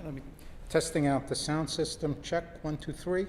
Let me, testing out the sound system, check, 1, 2, 3.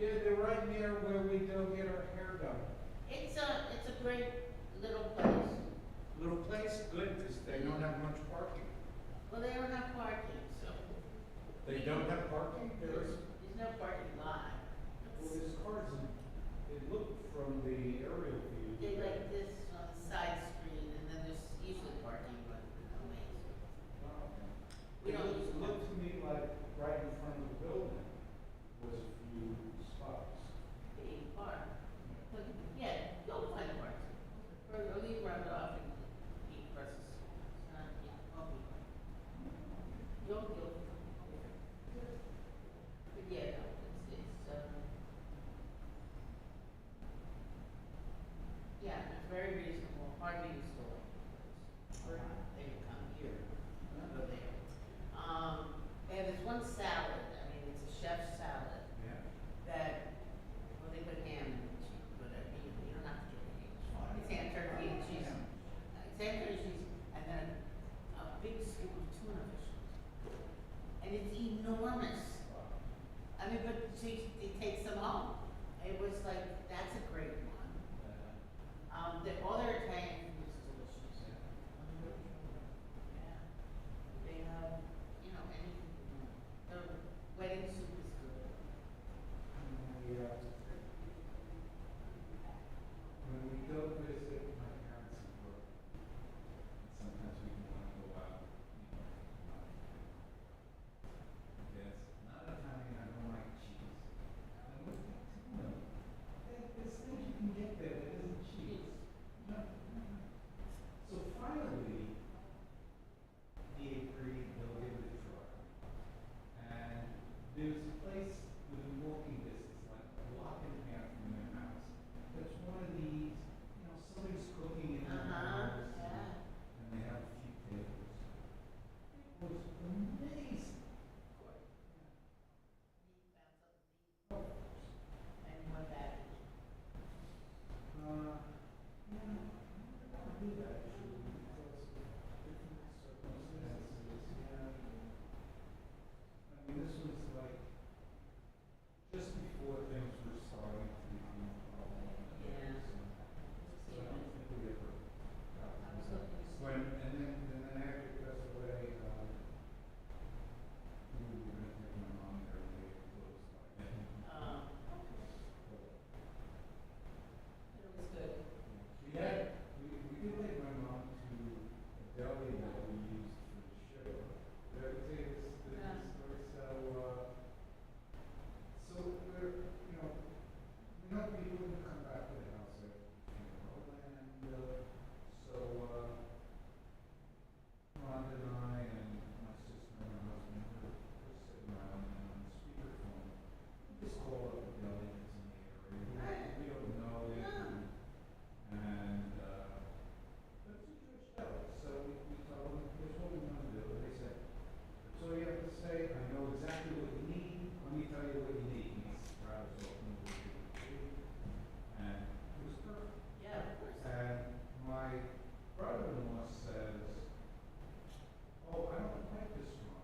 Yeah, they're right near where we go get our hair done. It's a great little place. Little place, good, because they don't have much parking. Well, they don't have parking, so. They don't have parking? There's no parking lot. Well, there's cars, it looked from the aerial view. They like this on the side screen, and then there's usually parking, but amazing. We don't use It looked to me like right in front of the building was a few spots. the park. But yeah, you'll find parking. Or you run it off and eat versus, you'll, but yeah, no, yeah, it's very be willing to come back to the house at funeral, and, so, Rhonda and I and my sister and her husband were sitting around and on the speakerphone. We just called up the deli that's in the area. We don't know it, and, but it's a Jewish deli, so we told them, here's what we want to do. And they said, that's all you have to say, I know exactly what you need, let me tell you what you need. And he's proud of open with and it was perfect. Yeah, of course. And my brother-in-law says, oh, I don't like this one.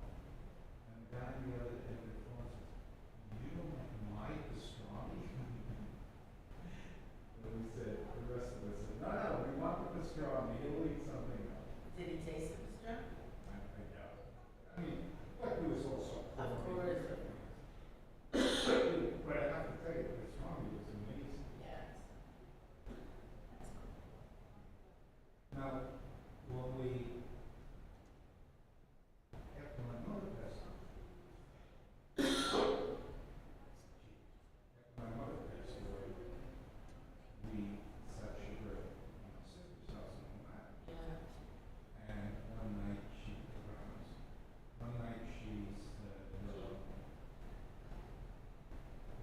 And the guy on the other end of the phone says, you don't like pastrami? And we said, the rest of us said, no, we want the pastrami, he'll eat something else. Did he taste the pastrami? I doubt it. I mean, what it was also. Of course. But I have to tell you, the pastrami was amazing. Yes. That's cool. Now, when we, after my mother passed away, we set sugar at my sister's house in Manhattan. Yeah. And one night she said,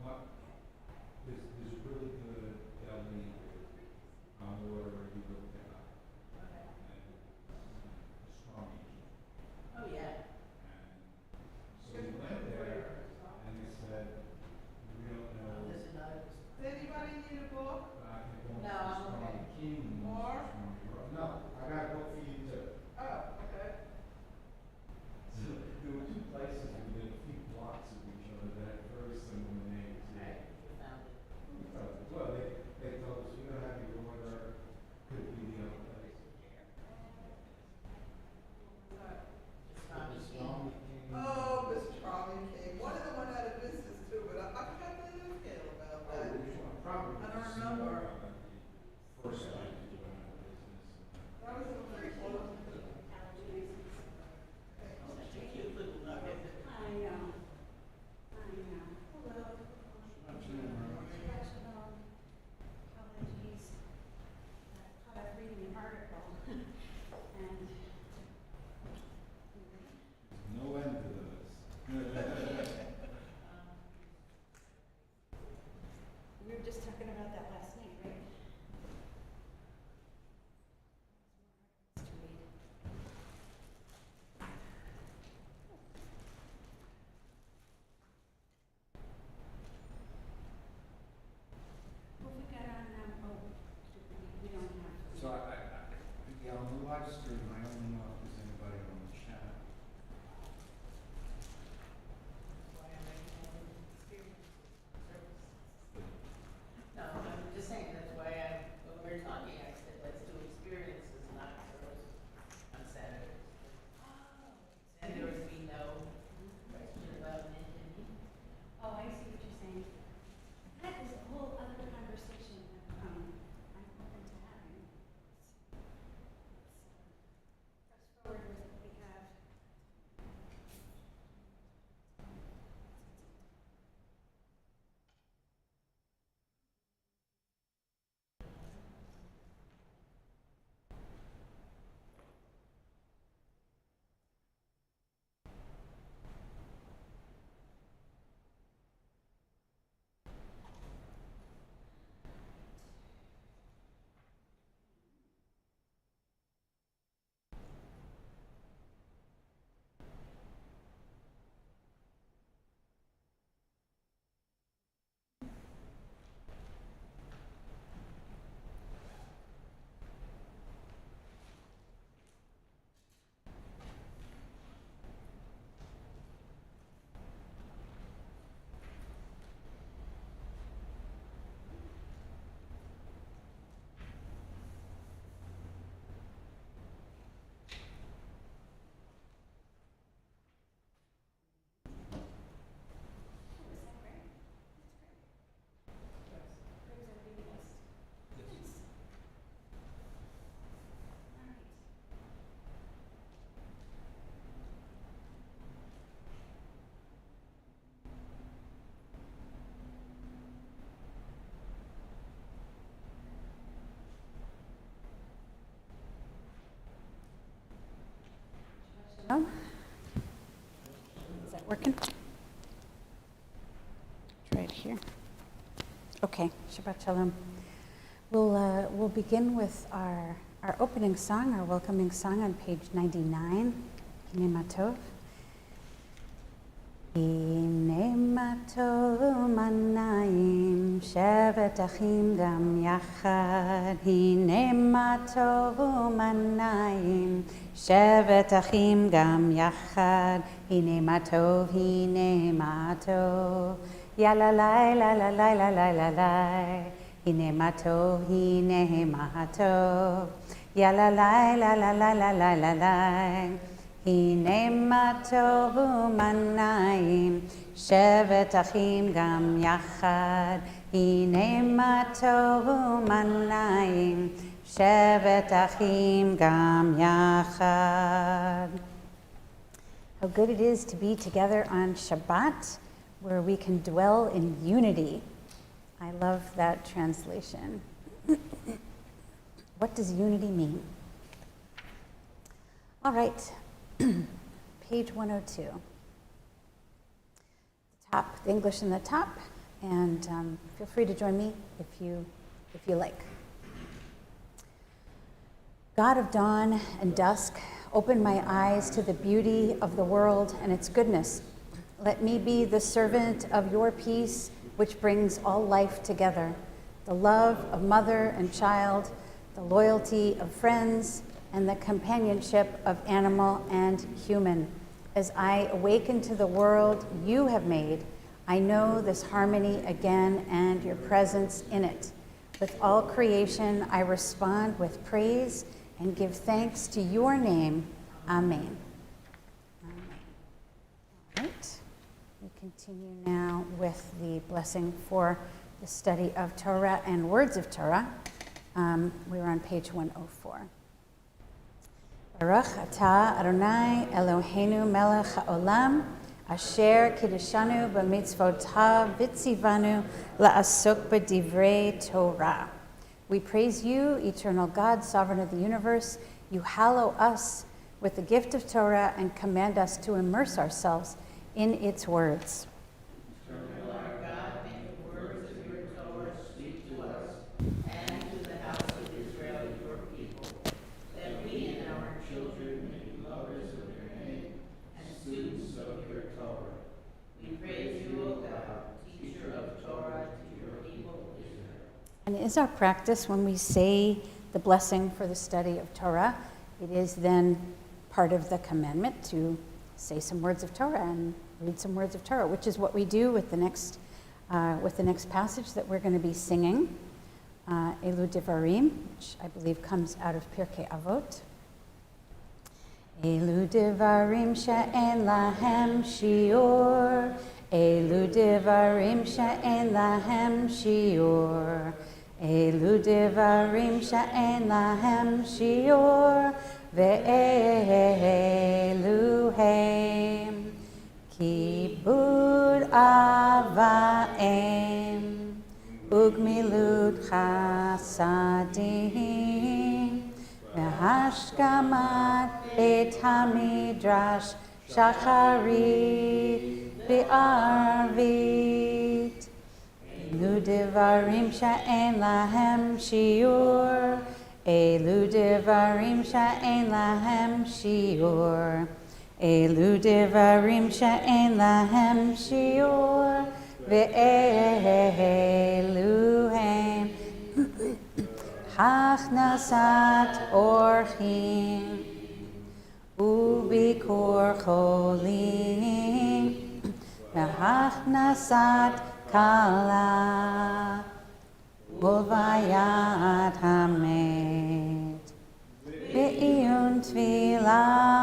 what, there's a really good deli on the water where you look down. Okay. And pastrami. Oh, yeah. And so we went there and they said, we don't know. Oh, there's another. Does anybody need a book? No, I'm okay. More? No, I got a book for you too. Oh, okay. So there were two places within a few blocks of each other that had very similar names. Right, you found it. Well, they told us, you don't have your order, could be the other place. Pastrami king. Oh, Mr. Charlie King, one of them went out of business too, but I forgot the detail about Oh, that. which one? Probably. I don't remember. First time to do another business. That was a pretty cool. Such a cute little nugget. I know. Hello. Professional allergies. I was reading an article and No end to this. we were just talking about that last night, right? working? Try it here. Okay, Shabbat Shalom. We'll begin with our opening song, our welcoming song on page 99, Hine Ma Tov. Hine Ma Tov u'manayim, shevet achim gam yachad. Hine Ma Tov u'manayim, shevet achim gam yachad. Hine Ma Tov, hine Ma Tov. Ya la la la la la la la la la. Hine Ma Tov, hine Ma Tov. Ya la la la la la la la la la. Hine Ma Tov u'manayim, shevet achim gam yachad. Hine Ma Tov u'manayim, shevet achim gam yachad. How good it is to be together on Shabbat, where we can dwell in unity. I love that translation. What does unity mean? All right, page 102. The top, the English in the top, and feel free to join me if you like. God of dawn and dusk, open my eyes to the beauty of the world and its goodness. Let me be the servant of your peace, which brings all life together, the love of mother and child, the loyalty of friends, and the companionship of animal and human. As I awaken to the world you have made, I know this harmony again and your presence in it. With all creation, I respond with praise and give thanks to your name. Amen. Amen. All right. We continue now with the blessing for the study of Torah and words of Torah. We were on page 104. Baruch atah Adonai Eloheinu melech haolam, asher kiddushanu b'mitzvotav v'tzivanu la'asok b'divrei Torah. We praise you, eternal God, sovereign of the universe. You hallow us with the gift of Torah and command us to immerse ourselves in its words. Eternal our God, may the words of your Torah speak to us and to the house of Israel, your people, that we and our children may be lovers of your name and students of your Torah. We praise you, O God, teacher of Torah to your people Israel. And it is our practice when we say the blessing for the study of Torah, it is then part of the commandment to say some words of Torah and read some words of Torah, which is what we do with the next passage that we're going to be singing, Elu Devarim, which I believe comes out of Pirkei Avot. Elu Devarim she'en lahem shiur, Elu Devarim she'en lahem shiur, Elu Devarim she'en lahem shiur, ve'elu hem. Kibud avaim, ugmilut chasadim, v'hashkamat beit hamidrash shacharit v'arvit. Elu devarim she'en lahem shiur, Elu devarim she'en lahem shiur, Elu devarim she'en lahem shiur, ve'elu hem. Hachnasat orchim, ubikur cholim, ve'hachnasat kala, ulvayat hamet, ve'iyun tfilah,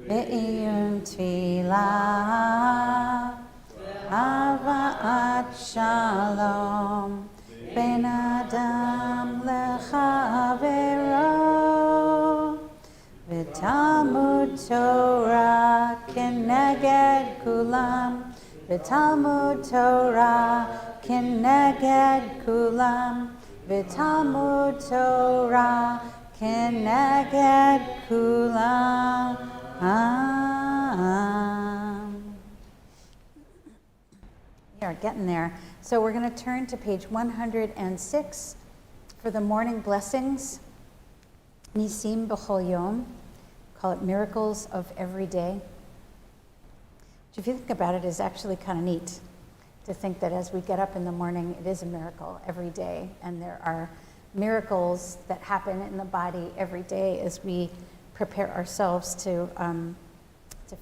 ve'iyun tfilah, hava'at shalom, ben adam lechavero, v'talmud Torah keneged kulam, v'talmud Torah keneged kulam, v'talmud Torah keneged kulam, We are getting there. So we're going to turn to page 106 for the morning blessings. Nisim b'chol yom. Call it miracles of every day. Which, if you think about it, is actually kind of neat to think that as we get up in the morning, it is a miracle every day. And there are miracles that happen in the body every day as we prepare ourselves to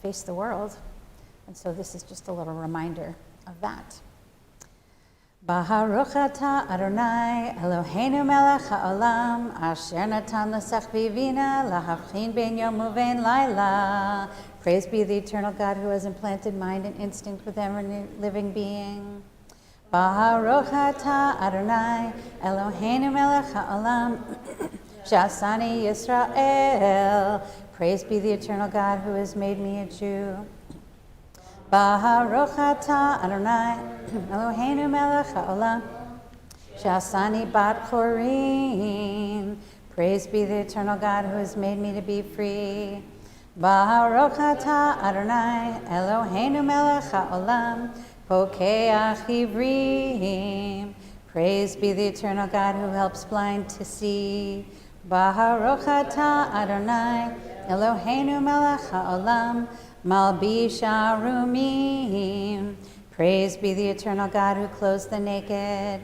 face the world. And so this is just a little reminder of that. Baruch atah Adonai Eloheinu melech haolam asher natan l'sech v'ivina lahavchin ben yom uvein laila. Praise be the eternal God who has implanted mind and instinct with every living being. Baruch atah Adonai Eloheinu melech haolam shasani Yisrael. Praise be the eternal God who has made me a Jew. Baruch atah Adonai Eloheinu melech haolam shasani bat chorin. Praise be the eternal God who has made me to be free. Baruch atah Adonai Eloheinu melech haolam pokeach ivrim. Praise be the eternal God who helps blind to see. Baruch atah Adonai Eloheinu melech haolam malbish arumim. Praise be the eternal God who clothes the naked.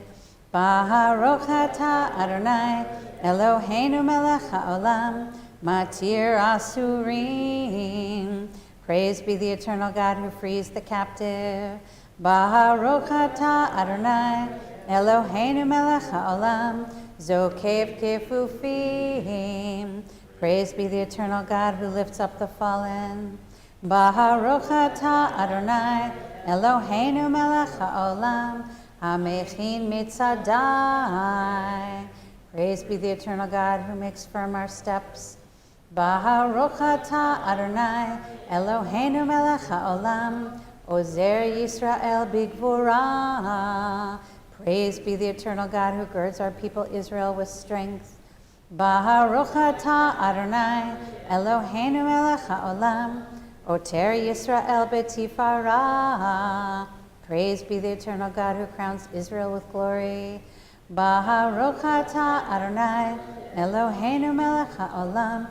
Baruch atah Adonai Eloheinu melech haolam matir asurim. Praise be the eternal God who frees the captive. Baruch atah Adonai Eloheinu melech haolam zokev kefufim. Praise be the eternal God who lifts up the fallen. Baruch atah Adonai Eloheinu melech haolam hamechin mitzadai. Praise be the eternal God who makes firm our steps. Baruch atah Adonai Eloheinu melech haolam ozer Yisrael bigvura. Praise be the eternal God who girds our people Israel with strength. Baruch atah Adonai Eloheinu melech haolam oter Yisrael betifara. Praise be the eternal God who crowns Israel with glory. Baruch atah Adonai Eloheinu melech haolam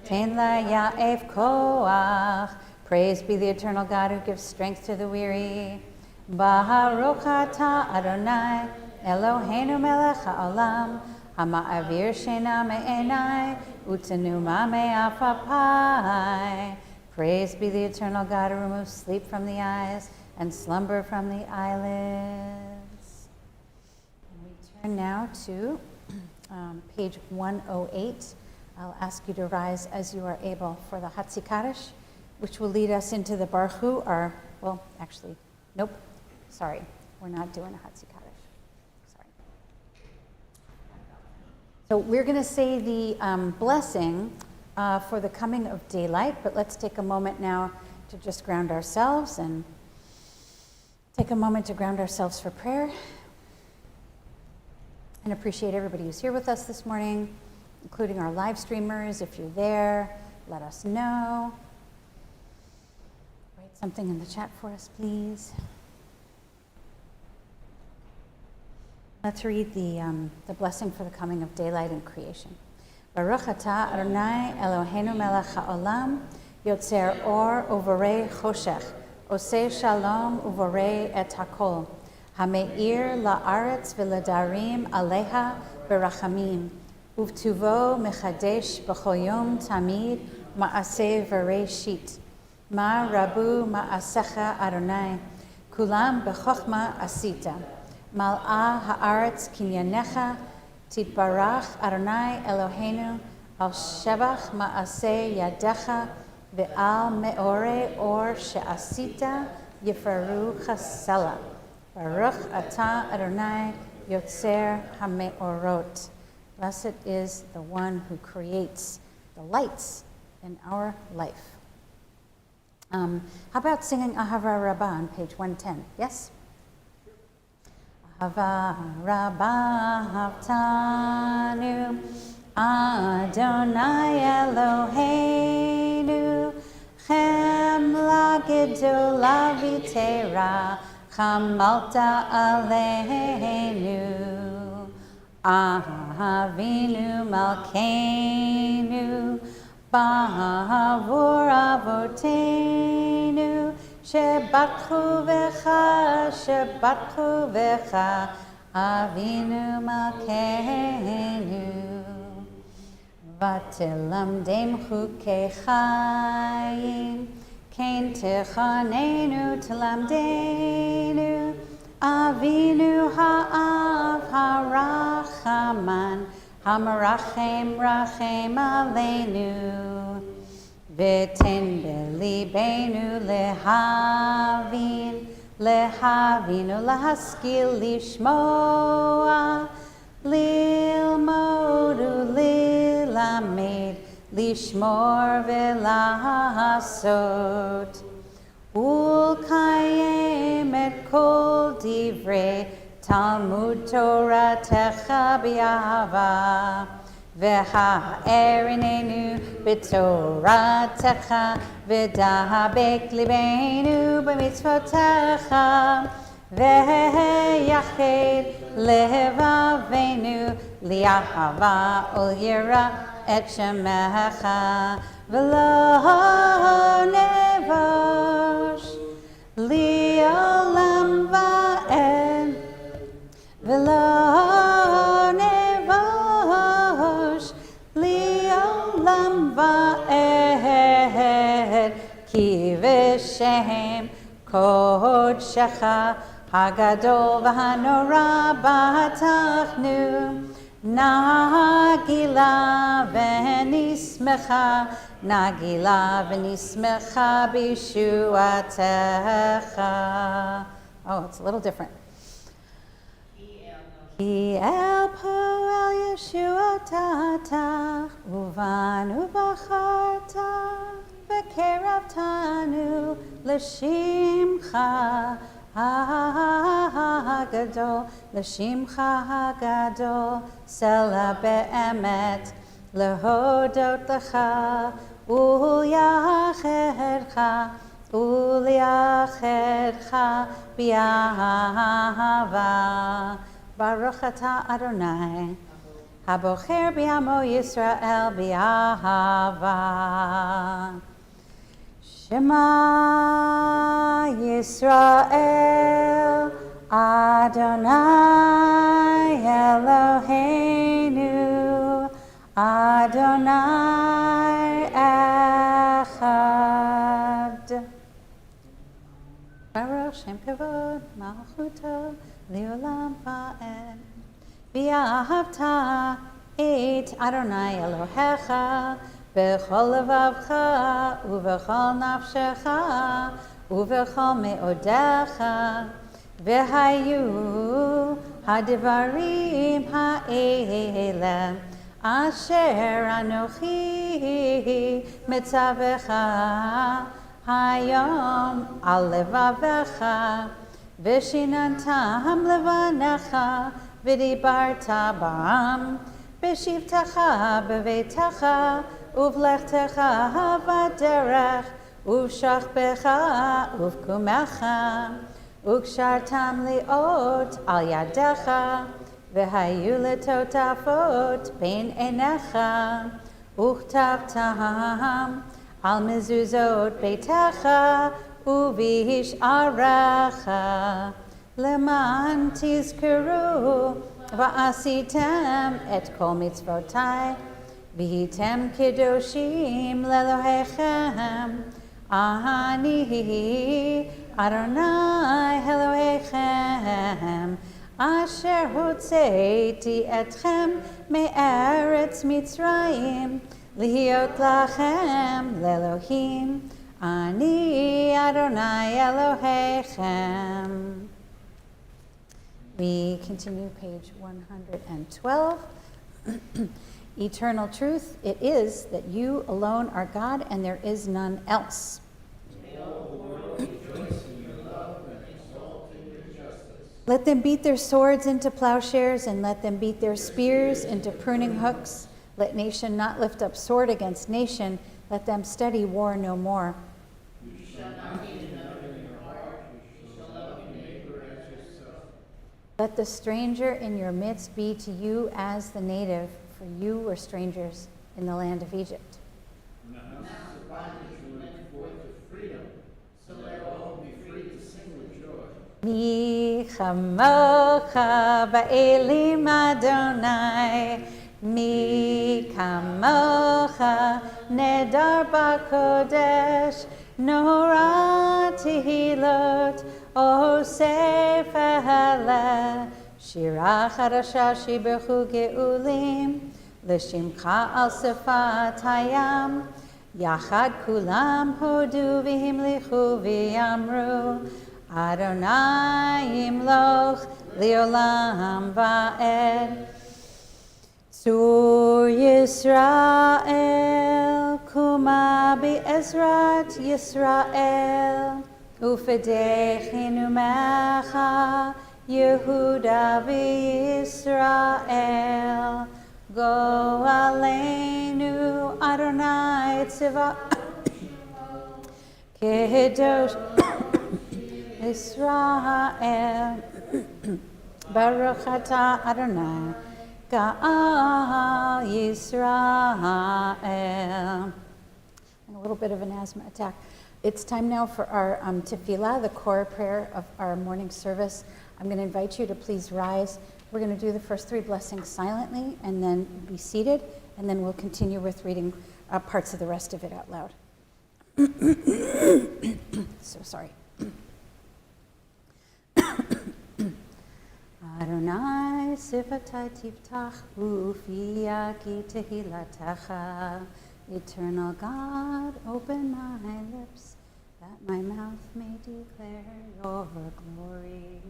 ten la ya'ef koach. Praise be the eternal God who gives strength to the weary. Baruch atah Adonai Eloheinu melech haolam hama'avir shena me'enai utenuma me'afapai. Praise be the eternal God who removes sleep from the eyes and slumber from the eyelids. And we turn now to page 108. I'll ask you to rise as you are able for the Hatzi Kaddish, which will lead us into the Baruch Hu, nope, sorry, we're not doing a Hatzi Kaddish, sorry. So we're going to say the blessing for the coming of daylight, but let's take a moment now to just ground ourselves and take a moment to ground ourselves for prayer and appreciate everybody who's here with us this morning, including our live streamers. If you're there, let us know. Write something in the chat for us, please. Let's read the blessing for the coming of daylight and creation. Baruch atah Adonai Eloheinu melech haolam yotzer or uvorei choshech oseh shalom uvorei et hakol hameir la'aretz v'ledarim aleha berachamim uvtuvo mechadesh b'chol yom tamid ma'aseh v'reishit ma rabu ma'asecha Adonai kulam b'chochma asita mal'a ha'aretz kinyanecha titbarach Adonai Eloheinu al shevach ma'aseh yadecha ve'al me'ore or she'asita yifaru chasela. Baruch atah Adonai yotzer hame'orot. Blessed is the one who creates the lights in our life. How about singing Ahava Rabbah on page 110? Yes? Ahava Rabbah Havtanu Adonai Eloheinu Chemla gedula v'tera, chamalta aleinu. Avinu malkeinu, ba'avur avotenu, shebatchu v'cha, Avinu malkeinu. Vatilamdem chukei chayim, kein techanenu tilamdenu, Avinu ha'av harachaman, hamarachem rachem aleinu. V'ten belibenu lehavinu lahaskil lishmoa, lilmodu lilamed, lishmor velasot. Ulkayem et kol divrei Talmud Torah techa b'ahava, v'ha'erinenu b'torah techa, v'dahabek libenu b'mitzvotecha, v'yached levavenu li'ahava u'yira et shemecha, v'lo nevosh li'olam va'ed, v'lo nevosh li'olam va'ed, ki v'shem kodshecha hagadol v'hanora b'atachnu, nagila v'nismecha b'shuatecha. Oh, it's a little different. Ki el poel yeshuatata, uvanu b'charta, v'keravtanu l'shimcha hagadol, l'shimcha hagadol, sela be'emet, lehodot lecha, uliachedcha bi'ahava. Baruch atah Adonai, habocher bi'amo Yisrael bi'ahava. Shema Yisrael, Adonai Eloheinu, Adonai Echad. Baruch Shem Kavod Malchuto Leolam Va'ed. V'ahavta et Adonai Elohecha b'chol levavcha u'v'chol nafshecha u'v'chol me'odecha, v'hayu hadivarim ha'ele asher anochi mitzavecha hayom al levavecha, v'shinantam levanecha v'dibarta bam, b'shivtecha b'veitecha uvlechtecha v'derech, uv'shachbecha uv'kumecha, ukshartam liot al yadecha, v'hayu letotafot bein enecha, uchtavtam al mezuzot beitecha uvish arecha, leman tizkeru va'asitem et kol mitzvotai, v'hitem kedoshim lelohechem, ani Adonai Elohechem, asher hotzeiti etchem me'eretz Mitzrayim, lihiot lachem lelohim, ani Adonai Elohechem. We continue page 112. Eternal truth, it is that you alone are God and there is none else. Let them beat their swords into plowshares and let them beat their spears into pruning hooks. Let nation not lift up sword against nation. Let them study war no more. Let the stranger in your midst be to you as the native, for you were strangers in the land of Egypt. When the houses of bondage went forth to freedom, so let all be free to sing with joy. Mi chamocha ba'elim Adonai, mi kamocha nedar b'kodesh, nora tehilot o sefer haleh, shira chadasha shiberchu geulim, l'shimcha al sefat hayam, yachad kulam hodu v'himlichu v'yamru, Adonai imloch leolam va'ed. Tzur Yisrael, kuma be'ezrat Yisrael, ufedechinu mecha Yehuda v'Yisrael. Go aleinu Adonai tzivah kedosh Israel. Baruch atah Adonai Ga'al Yisrael. And a little bit of an asthma attack. It's time now for our tefillah, the core prayer of our morning service. I'm going to invite you to please rise. We're going to do the first three blessings silently and then be seated, and then we'll continue with reading parts of the rest of it out loud. So sorry. Adonai sifatai tiftach ufiya ki tehilatecha. Eternal God, open my lips, that my mouth may declare your glory.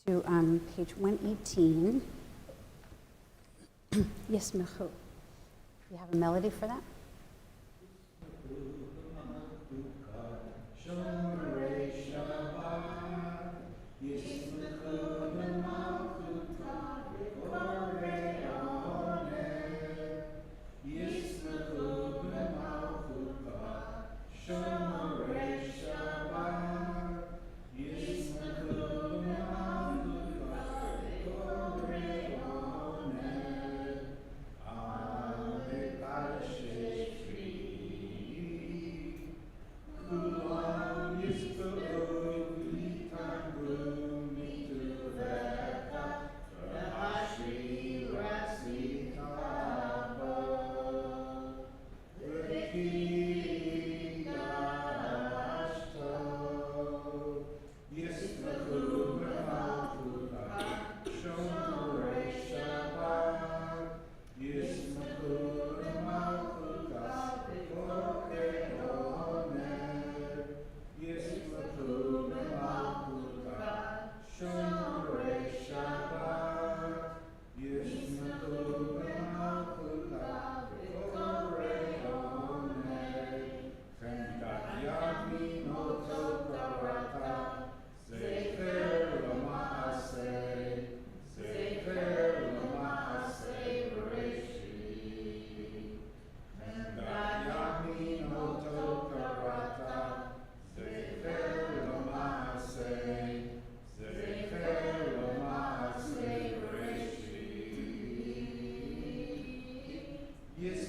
To page 118. Yismechu. You have a melody for that? Shomerei Shabbat, Yismechu b'malchuta, v'korei oner. Yismechu b'malchuta, Shomerei Shabbat, Yismechu b'malchuta, v'korei oner. Al v'kadosh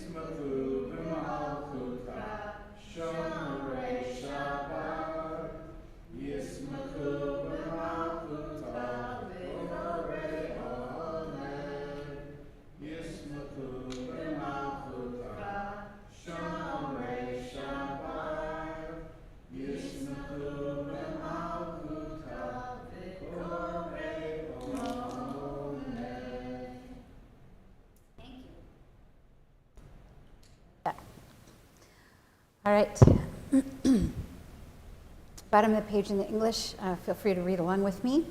Yismachu b'malchuta, Shomerei Shabbat. Yismachu b'malchuta, Borei Olam. Yismachu b'malchuta, Shomerei Shabbat. Yismachu b'malchuta, Borei Olam. Thank you. All right. Bottom of the page in the English, feel free to read along with me.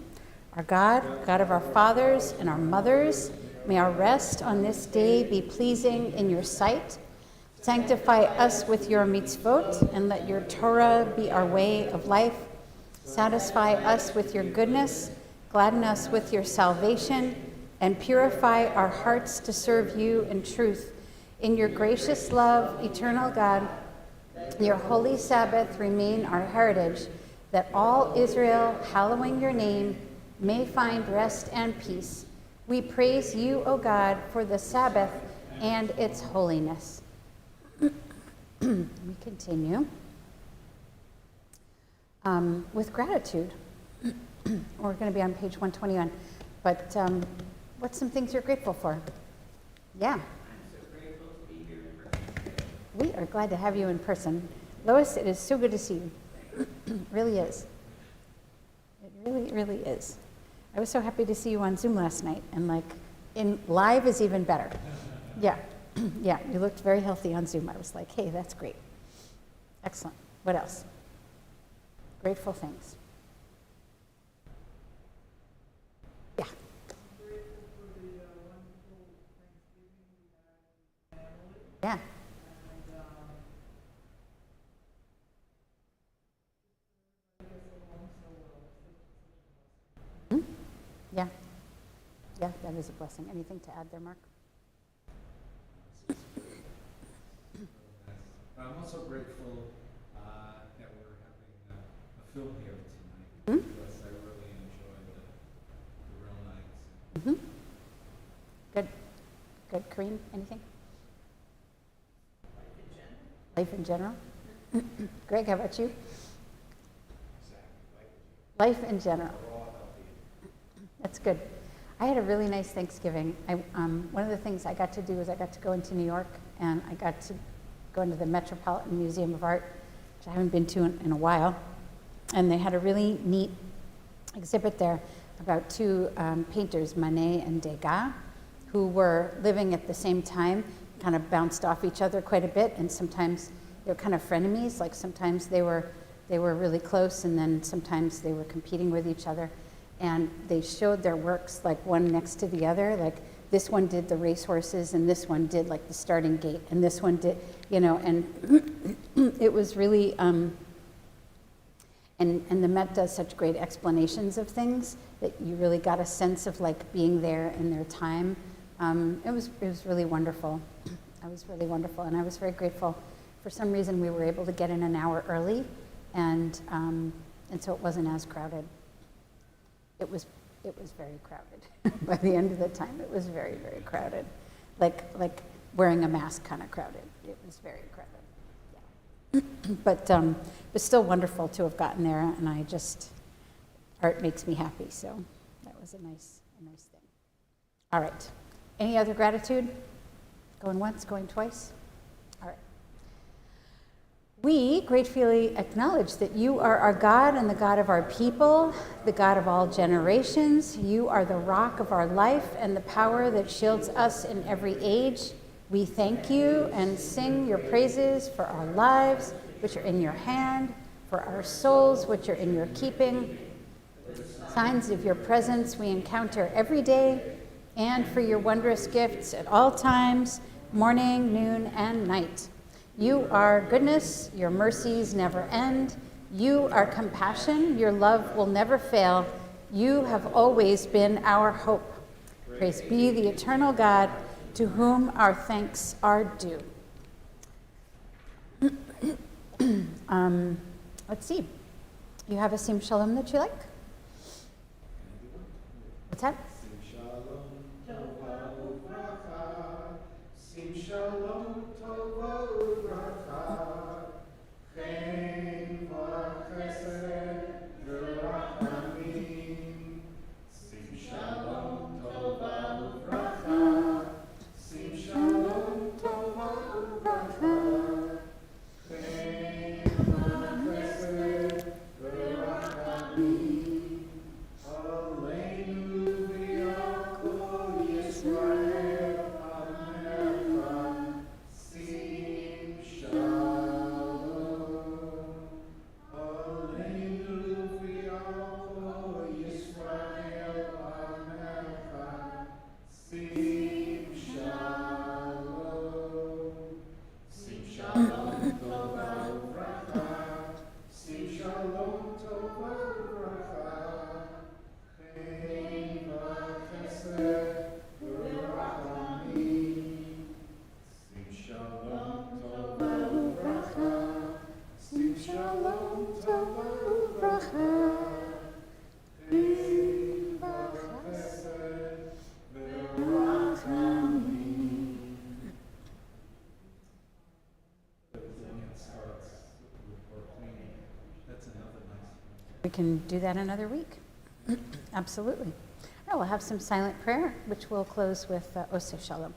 Our God, God of our fathers and our mothers, may our rest on this day be pleasing in your sight. Sanctify us with your mitzvot, and let your Torah be our way of life. Satisfy us with your goodness, gladden us with your salvation, and purify our hearts to serve you in truth. In your gracious love, eternal God, your holy Sabbath remain our heritage, that all Israel, hallowing your name, may find rest and peace. We praise you, O God, for the Sabbath and its holiness. We continue with gratitude. We're going to be on page 121. But what's some things you're grateful for? Yeah. I'm so grateful to be here in person. We are glad to have you in person. Lois, it is so good to see you. It really is. It really, really is. I was so happy to see you on Zoom last night, and like in live is even better. Yeah, yeah, you looked very healthy on Zoom. I was like, hey, that's great. Excellent. What else? Grateful things. Yeah. Grateful for the wonderful Thanksgiving we had with family. Yeah. And I guess along so well. Such a blessing. Yeah. Yeah, that is a blessing. Anything to add there, Mark? I'm also grateful that we're having a film here tonight, Hmm? because I really enjoyed the real nights. Mm-hmm. Good. Good. Kareem, anything? Life in general? Greg, how about you? Life in general. That's good. I had a really nice Thanksgiving. One of the things I got to do was I got to go into New York, and I got to go into the Metropolitan Museum of Art, which I haven't been to in a while. And they had a really neat exhibit there about two painters, Manet and Degas, who were living at the same time, kind of bounced off each other quite a bit, and sometimes they were kind of frenemies. Like sometimes they were really close, and then sometimes they were competing with each other. And they showed their works like one next to the other. Like this one did the racehorses, and this one did like the starting gate, and this one did, and it was really, and the Met does such great explanations of things that you really got a sense of like being there in their time. It was really wonderful. It was really wonderful, and I was very grateful. For some reason, we were able to get in an hour early, and so it wasn't as crowded. It was very crowded. By the end of the time, it was very, very crowded. Like wearing a mask kind of crowded. It was very crowded. Yeah. But still wonderful to have gotten there, and art makes me happy, so that was a nice thing. All right. Any other gratitude? Going once, going twice? All right. We gratefully acknowledge that you are our God and the God of our people, the God of all generations. You are the rock of our life and the power that shields us in every age. We thank you and sing your praises for our lives, which are in your hand, for our souls, which are in your keeping. Signs of your presence we encounter every day, and for your wondrous gifts at all times, morning, noon, and night. You are goodness, your mercies never end. You are compassion, your love will never fail. You have always been our hope. Praise be the eternal God, to whom our thanks are due. Let's see. You have a Sim Shalom that you like? What's that? Sim shalom tova uvracha, sim shalom We can do that another week. Absolutely. All right, we'll have some silent prayer, which we'll close with Oseh Shalom.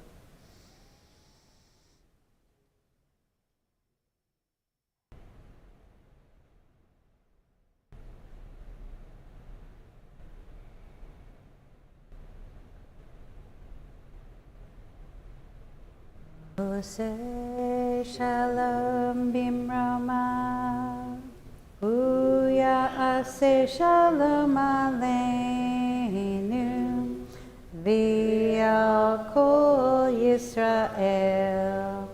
Oseh Shalom Bimrama, Aseh Shalom Aleinu, V'al Kol Yisrael,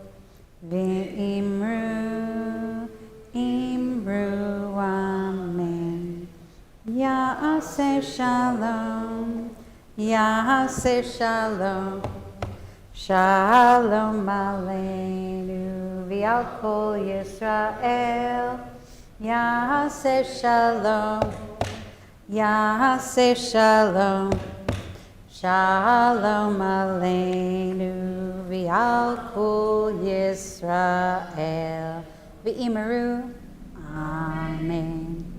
V'imru, Imru Amen. Aseh Shalom, Aseh Shalom. Shalom Aleinu v'al kol Yisrael, Yaseh Shalom, Yaseh Shalom, Shalom Aleinu v'al kol Yisrael, v'imeru, Amen.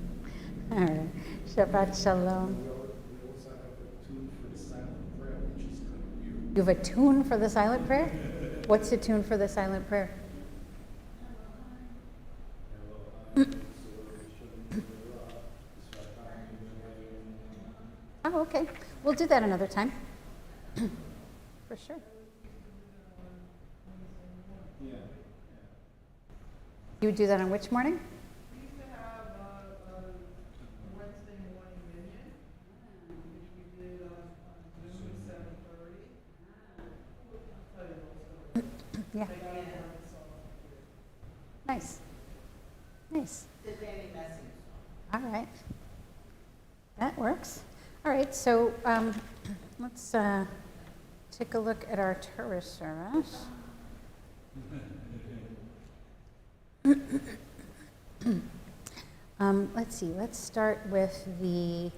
All right, Shabbat Shalom. We also have a tune for the silent prayer, which is kind of weird. You have a tune for the silent prayer? What's the tune for the silent prayer? Oh, okay. We'll do that another time. For sure. Yeah. You would do that on which morning? We used to have Wednesday morning minion, which we did on Zoom at 7:30. I'll tell you those stories. Yeah. They got it on the song. Nice. Nice. The Danny Messing song. All right. That works. All right, so let's take a look at our Torah service. Let's see, let's start with the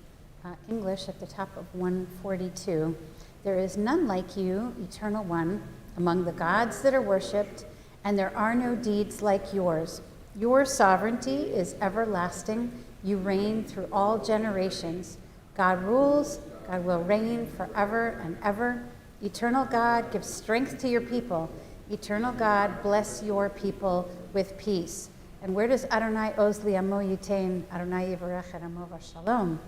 English at the top of 142. There is none like you, Eternal One, among the gods that are worshipped, and there are no deeds like yours. Your sovereignty is everlasting. You reign through all generations. God rules, God will reign forever and ever. Eternal God, give strength to your people. Eternal God, bless your people with peace. And where does Adonai oz li amo yitain, Adonai yivarech et amo v'shalom?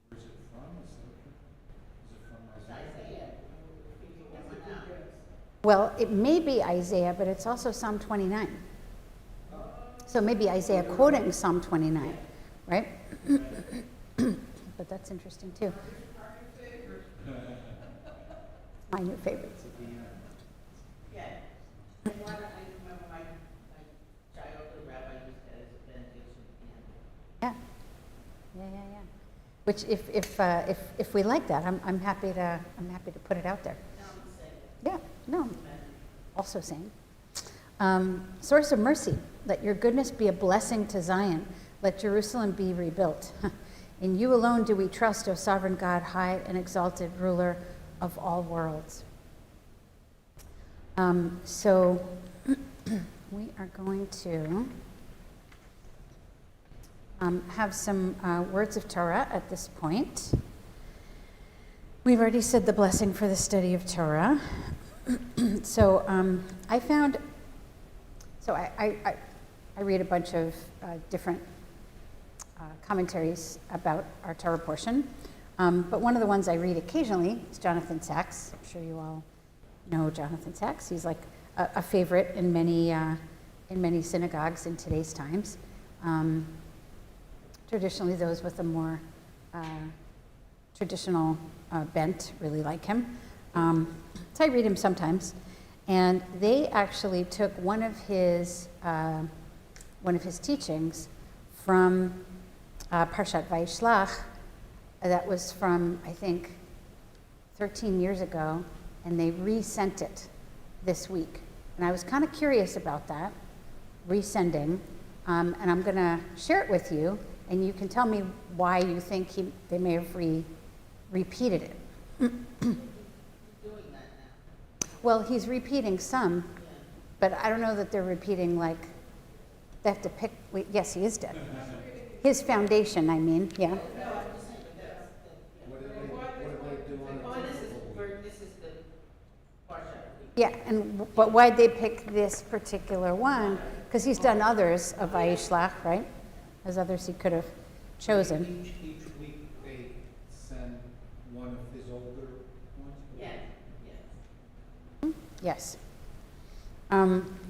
Where's it from? Is it from It's Isaiah? Isaiah. Figure one out. Well, it may be Isaiah, but it's also Psalm 29. So maybe Isaiah quoting Psalm 29, right? But that's interesting too. My new favorite. Yeah. And one, I remember my childhood rabbi used that as a benediction at the end. Yeah, yeah, yeah, yeah. Which, if we like that, I'm happy to put it out there. Now I'm saying, Yeah, no, also saying. Source of mercy, let your goodness be a blessing to Zion. Let Jerusalem be rebuilt. In you alone do we trust, O sovereign God, high and exalted ruler of all worlds. So we are going to have some words of Torah at this point. We've already said the blessing for the study of Torah. So I found, I read a bunch of different commentaries about our Torah portion, but one of the ones I read occasionally is Jonathan Sacks. I'm sure you all know Jonathan Sacks. He's like a favorite in many synagogues in today's times. Traditionally, those with a more traditional bent really like him. So I read him sometimes, and they actually took one of his teachings from Parshat Vayishlach, that was from, I think, 13 years ago, and they resent it this week. And I was kind of curious about that, resending, and I'm going to share it with you, and you can tell me why you think they may have repeated it. doing that now. Well, he's repeating some, Yeah. but I don't know that they're repeating like They have to pick, wait, yes, he is dead. His foundation, I mean, yeah. What did they do on Oh, the this is the Parsha. Yeah, but why'd they pick this particular one? Because he's done others of Vayishlach, right? As others he could have chosen. Each week they send one of his older ones? Yeah, Yes.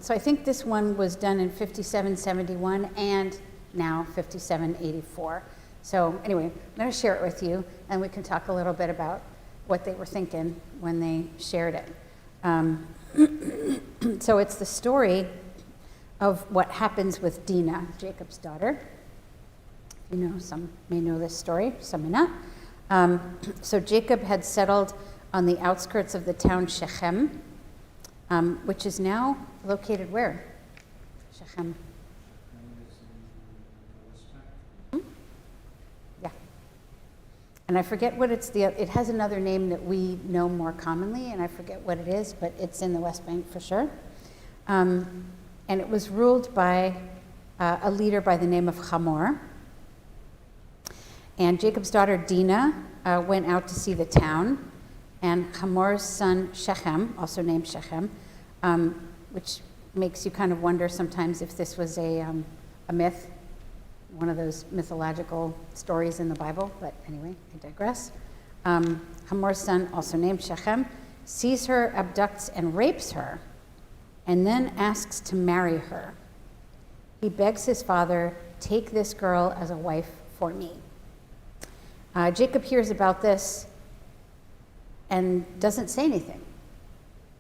So I think this one was done in 5771 and now 5784. So anyway, I'm going to share it with you, and we can talk a little bit about what they were thinking when they shared it. So it's the story of what happens with Dinah, Jacob's daughter. You know, some may know this story, some may not. So Jacob had settled on the outskirts of the town Shechem, which is now located where? Shechem. Yeah. And I forget what it has another name that we know more commonly, and I forget what it is, but it's in the West Bank for sure. And it was ruled by a leader by the name of Hamor. And Jacob's daughter Dinah went out to see the town, and Hamor's son Shechem, also named Shechem, which makes you kind of wonder sometimes if this was a myth, one of those mythological stories in the Bible, but anyway, I digress. Hamor's son, also named Shechem, sees her, abducts, and rapes her, and then asks to marry her. He begs his father, "Take this girl as a wife for me." Jacob hears about this and doesn't say anything,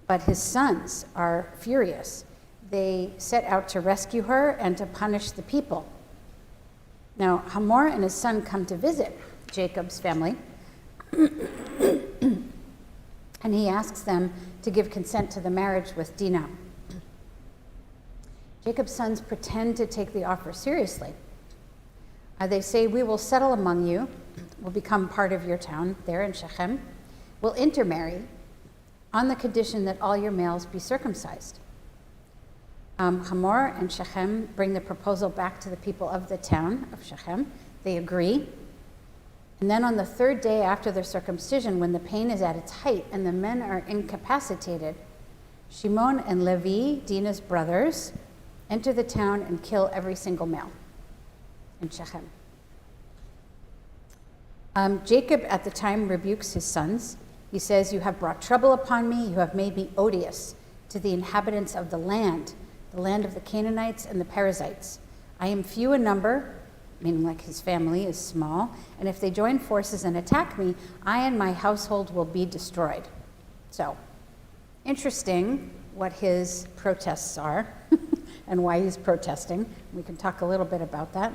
but his sons are furious. They set out to rescue her and to punish the people. Now, Hamor and his son come to visit Jacob's family, and he asks them to give consent to the marriage with Dinah. Jacob's sons pretend to take the offer seriously. They say, "We will settle among you, we'll become part of your town there in Shechem, we'll intermarry on the condition that all your males be circumcised." Hamor and Shechem bring the proposal back to the people of the town of Shechem. They agree. And then on the third day after their circumcision, when the pain is at its height and the men are incapacitated, Shimon and Levi, Dinah's brothers, enter the town and kill every single male in Shechem. Jacob at the time rebukes his sons. He says, "You have brought trouble upon me. You have made me odious to the inhabitants of the land of the Canaanites and the Perizzites. I am few in number," meaning like his family is small, "and if they join forces and attack me, I and my household will be destroyed." So, interesting what his protests are and why he's protesting. We can talk a little bit about that.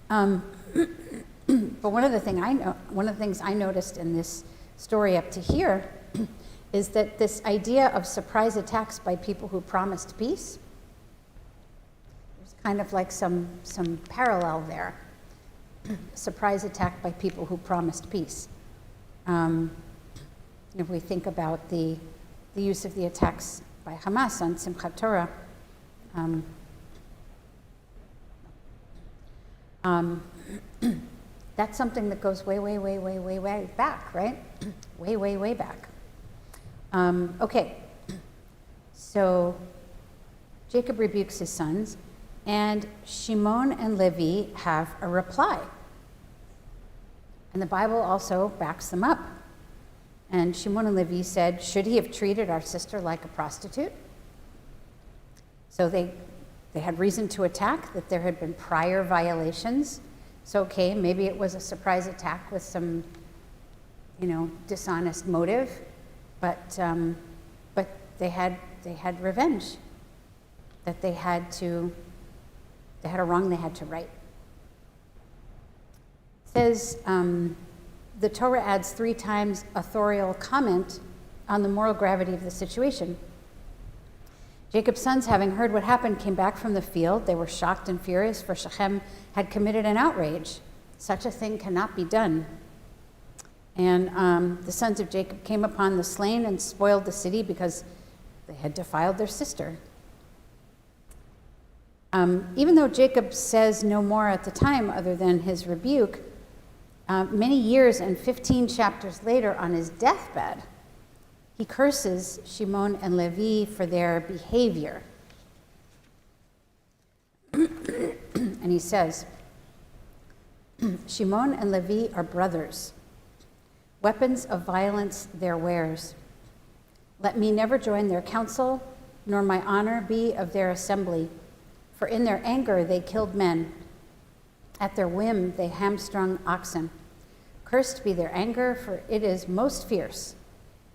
But one of the things I noticed in this story up to here is that this idea of surprise attacks by people who promised peace, there's kind of like some parallel there. Surprise attack by people who promised peace. If we think about the use of the attacks by Hamas on Simchat Torah, that's something that goes way, way, way, way, way, way back, right? Way, way, way back. Okay, so Jacob rebukes his sons, and Shimon and Levi have a reply. And the Bible also backs them up. And Shimon and Levi said, "Should he have treated our sister like a prostitute?" So they had reason to attack, that there had been prior violations. So, okay, maybe it was a surprise attack with some, dishonest motive, but they had revenge. That they had a wrong they had to right. It says the Torah adds 3 times authorial comment on the moral gravity of the situation. Jacob's sons, having heard what happened, came back from the field. They were shocked and furious, for Shechem had committed an outrage. Such a thing cannot be done. And the sons of Jacob came upon the slain and spoiled the city because they had defiled their sister. Even though Jacob says no more at the time other than his rebuke, many years and 15 chapters later on his deathbed, he curses Shimon and Levi for their behavior. And he says, Shimon and Levi are brothers, weapons of violence their wares. Let me never join their council, nor my honor be of their assembly. For in their anger they killed men. At their whim they hamstrung oxen. Cursed be their anger, for it is most fierce,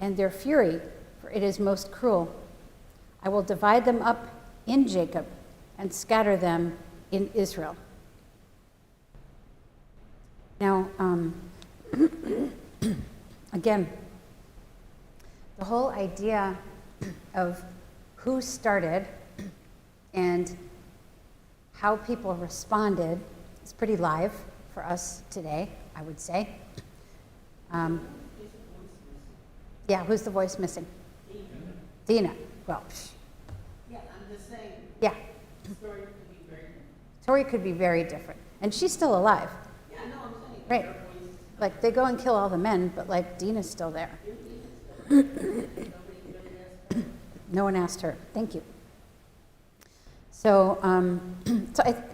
and their fury, for it is most cruel. I will divide them up in Jacob and scatter them in Israel. Now, again, the whole idea of who started and how people responded is pretty live for us today, I would say. Yeah, who's the voice missing? Dina. Well, Yeah, I'm just saying, yeah, the story could be very, Tori could be very different. And she's still alive. yeah, no, I'm saying. Right. Her voice, Like, they go and kill all the men, but, like, Dina's still there. nobody really asked her. No one asked her. Thank you. So,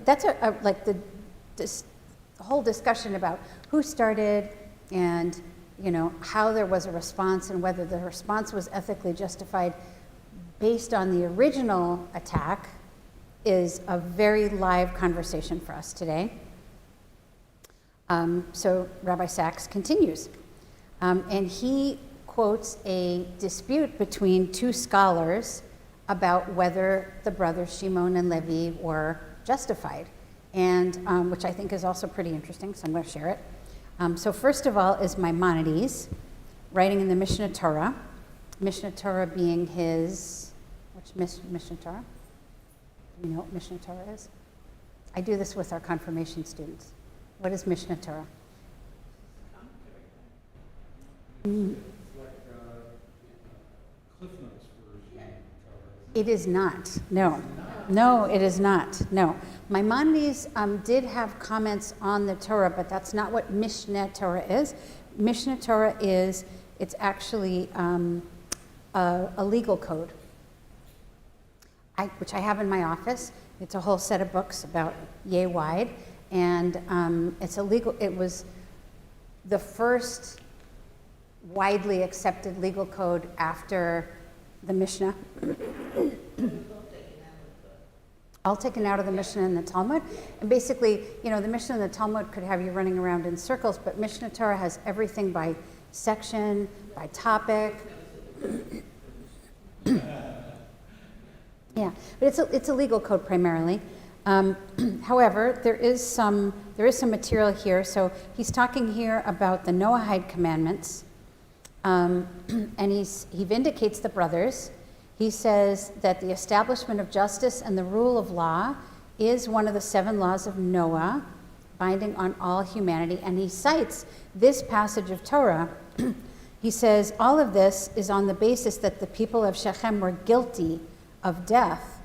that's this whole discussion about who started and, you know, how there was a response and whether the response was ethically justified based on the original attack is a very live conversation for us today. So Rabbi Sachs continues, and he quotes a dispute between two scholars about whether the brothers Shimon and Levi were justified, and which I think is also pretty interesting, so I'm going to share it. So first of all is Maimonides, writing in the Mishnah Torah. Mishnah Torah being his, which Mishnah Torah? Do you know what Mishnah Torah is? I do this with our confirmation students. What is Mishnah Torah? It's like Cliff Notes version. It is not. No. No, it is not. No. Maimonides did have comments on the Torah, but that's not what Mishneh Torah is. Mishneh Torah is, it's actually a legal code, which I have in my office. It's a whole set of books about yay wide, and it was the first widely accepted legal code after the Mishnah. All taken out of the Mishnah and the Talmud. And basically, you know, the Mishnah and the Talmud could have you running around in circles, but Mishnah Torah has everything by section, by topic. Yeah, but it's a legal code primarily. However, there is some material here. So he's talking here about the Noahide commandments, and he vindicates the brothers. He says that the establishment of justice and the rule of law is one of the 7 laws of Noah, binding on all humanity. And he cites this passage of Torah. He says all of this is on the basis that the people of Shechem were guilty of death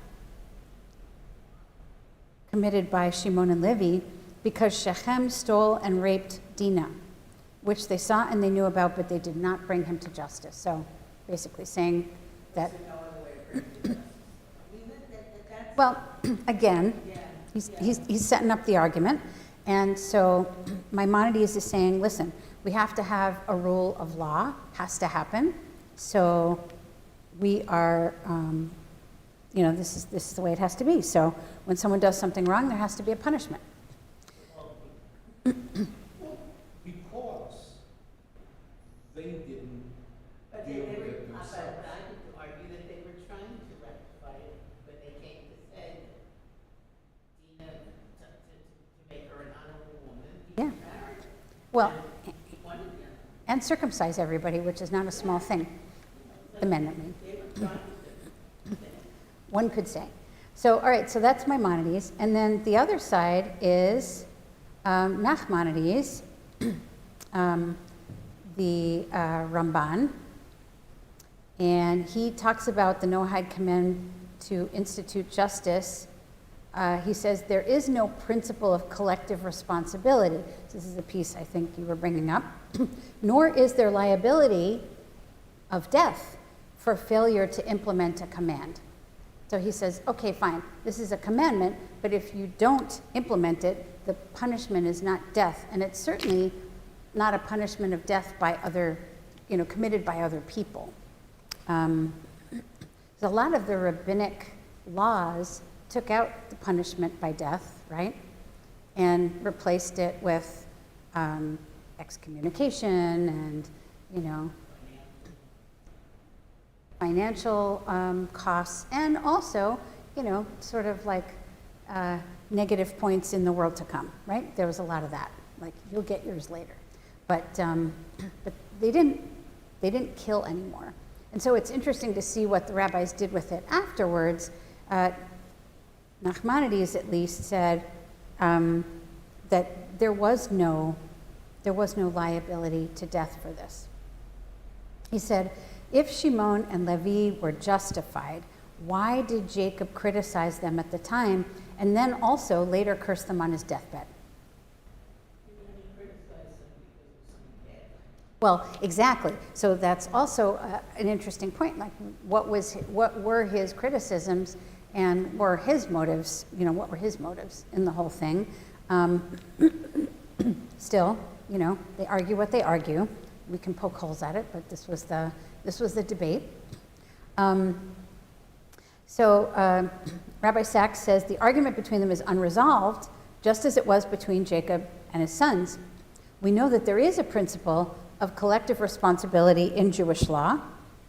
committed by Shimon and Levi because Shechem stole and raped Dinah, which they saw and they knew about, but they did not bring him to justice. So basically saying that, well, again, he's setting up the argument. And so Maimonides is saying, listen, we have to have a rule of law, has to happen. So we are, this is the way it has to be. So when someone does something wrong, there has to be a punishment. Because they didn't But deal they with were, it but themselves. I could argue that they were trying to rectify it, but they came to say that Dina, to make her an honorable woman, he Yeah. married her. Well, He wanted them. and circumcise everybody, which is not a small thing. The men, I mean. They were trying to. One could say. So, all right, so that's Maimonides. And then the other side is Nachmanides, the Ramban. And he talks about the Noahide command to institute justice he says there is no principle of collective responsibility. This is a piece I think you were bringing up. Nor is there liability of death for failure to implement a command. So he says, okay, fine, this is a commandment, but if you don't implement it, the punishment is not death, and it's certainly not a punishment of death by other, committed by other people. So a lot of the rabbinic laws took out the punishment by death, right, and replaced it with excommunication and, financial costs, and also, sort of like negative points in the world to come, right? There was a lot of that, like you'll get yours later, but they didn't kill anymore, and so it's interesting to see what the rabbis did with it afterwards. Nachmanides at least said that there was no liability to death for this. He said, if Shimon and Levi were justified, why did Jacob criticize them at the time and then also later curse them on his deathbed? Well, exactly. So that's also an interesting point. Like, what were his criticisms and were his motives? What were his motives in the whole thing? Still, they argue what they argue. We can poke holes at it, but this was the debate. Rabbi Sachs says the argument between them is unresolved, just as it was between Jacob and his sons. We know that there is a principle of collective responsibility in Jewish law,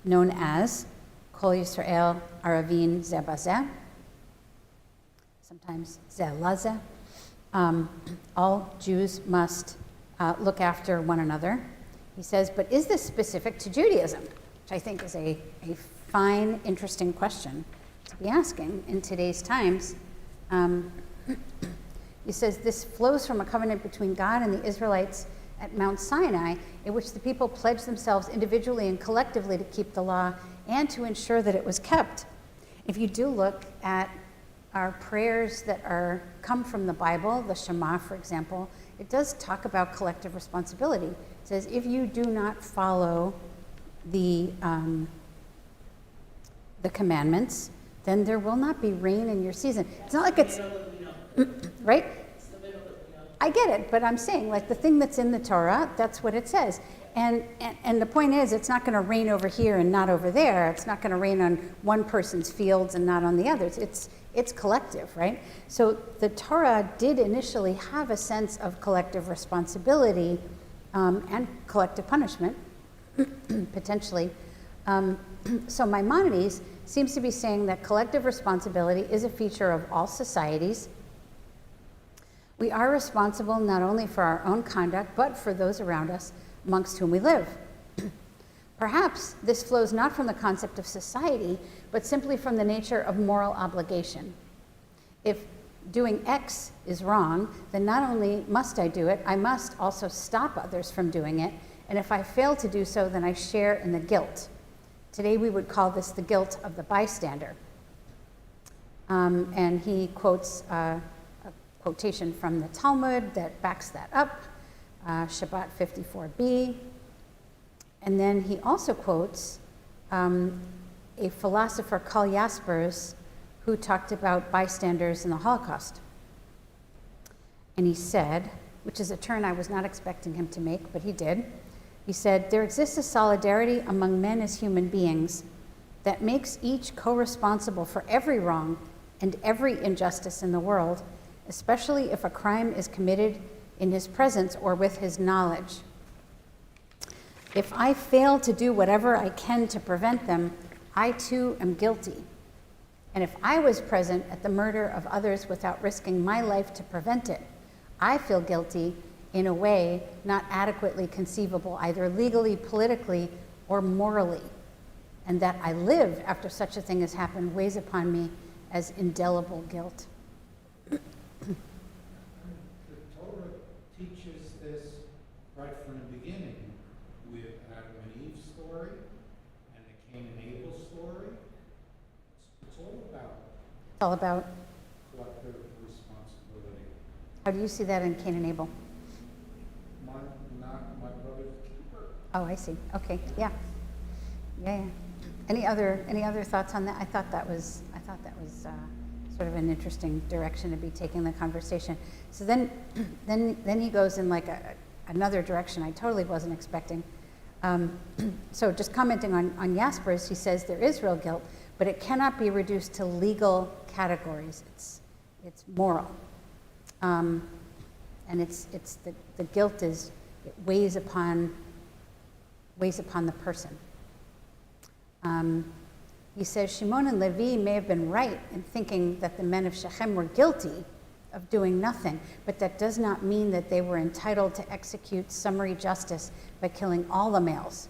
known as Kol Yisrael Aravin Zeh Bazeh, sometimes Zeh Lazeh. All Jews must look after one another. He says, but is this specific to Judaism? Which I think is a fine, interesting question to be asking in today's times. He says, this flows from a covenant between God and the Israelites at Mount Sinai, in which the people pledged themselves individually and collectively to keep the law and to ensure that it was kept. If you do look at our prayers that come from the Bible, the Shema, for example, it does talk about collective responsibility. It says, if you do not follow the commandments, then there will not be rain in your season. It's not like it's, right? I get it, but I'm saying, like, the thing that's in the Torah, that's what it says. And the point is, it's not going to rain over here and not over there. It's not going to rain on one person's fields and not on the others. It's collective, right? So the Torah did initially have a sense of collective responsibility and collective punishment, potentially. So Maimonides seems to be saying that collective responsibility is a feature of all societies. We are responsible not only for our own conduct, but for those around us amongst whom we live. Perhaps this flows not from the concept of society, but simply from the nature of moral obligation. If doing X is wrong, then not only must I do it, I must also stop others from doing it. And if I fail to do so, then I share in the guilt. Today we would call this the guilt of the bystander. And he quotes a quotation from the Talmud that backs that up, Shabbat 54b. And then he also quotes a philosopher, Karl Jaspers, who talked about bystanders in the Holocaust. And he said, which is a turn I was not expecting him to make, but he did. He said, there exists a solidarity among men as human beings that makes each co-responsible for every wrong and every injustice in the world, especially if a crime is committed in his presence or with his knowledge. If I fail to do whatever I can to prevent them, I too am guilty. And if I was present at the murder of others without risking my life to prevent it, I feel guilty in a way not adequately conceivable, either legally, politically, or morally. And that I live after such a thing has happened weighs upon me as indelible guilt. The Torah teaches this right from the beginning with Adam and Eve's story and the Cain and Abel story. It's all about It's all about collective How do you see that in Cain and Abel? Not my brother's keeper. Oh, I see. Okay, yeah. Yeah, yeah. Any other thoughts on that? I thought that was sort of an interesting direction to be taking the conversation. So then he goes in like another direction I totally wasn't expecting. So just commenting on Jasper's, he says there is real guilt, but it cannot be reduced to legal categories. It's moral, and it's the guilt it weighs upon the person. He says Shimon and Levi may have been right in thinking that the men of Shechem were guilty of doing nothing, but that does not mean that they were entitled to execute summary justice by killing all the males.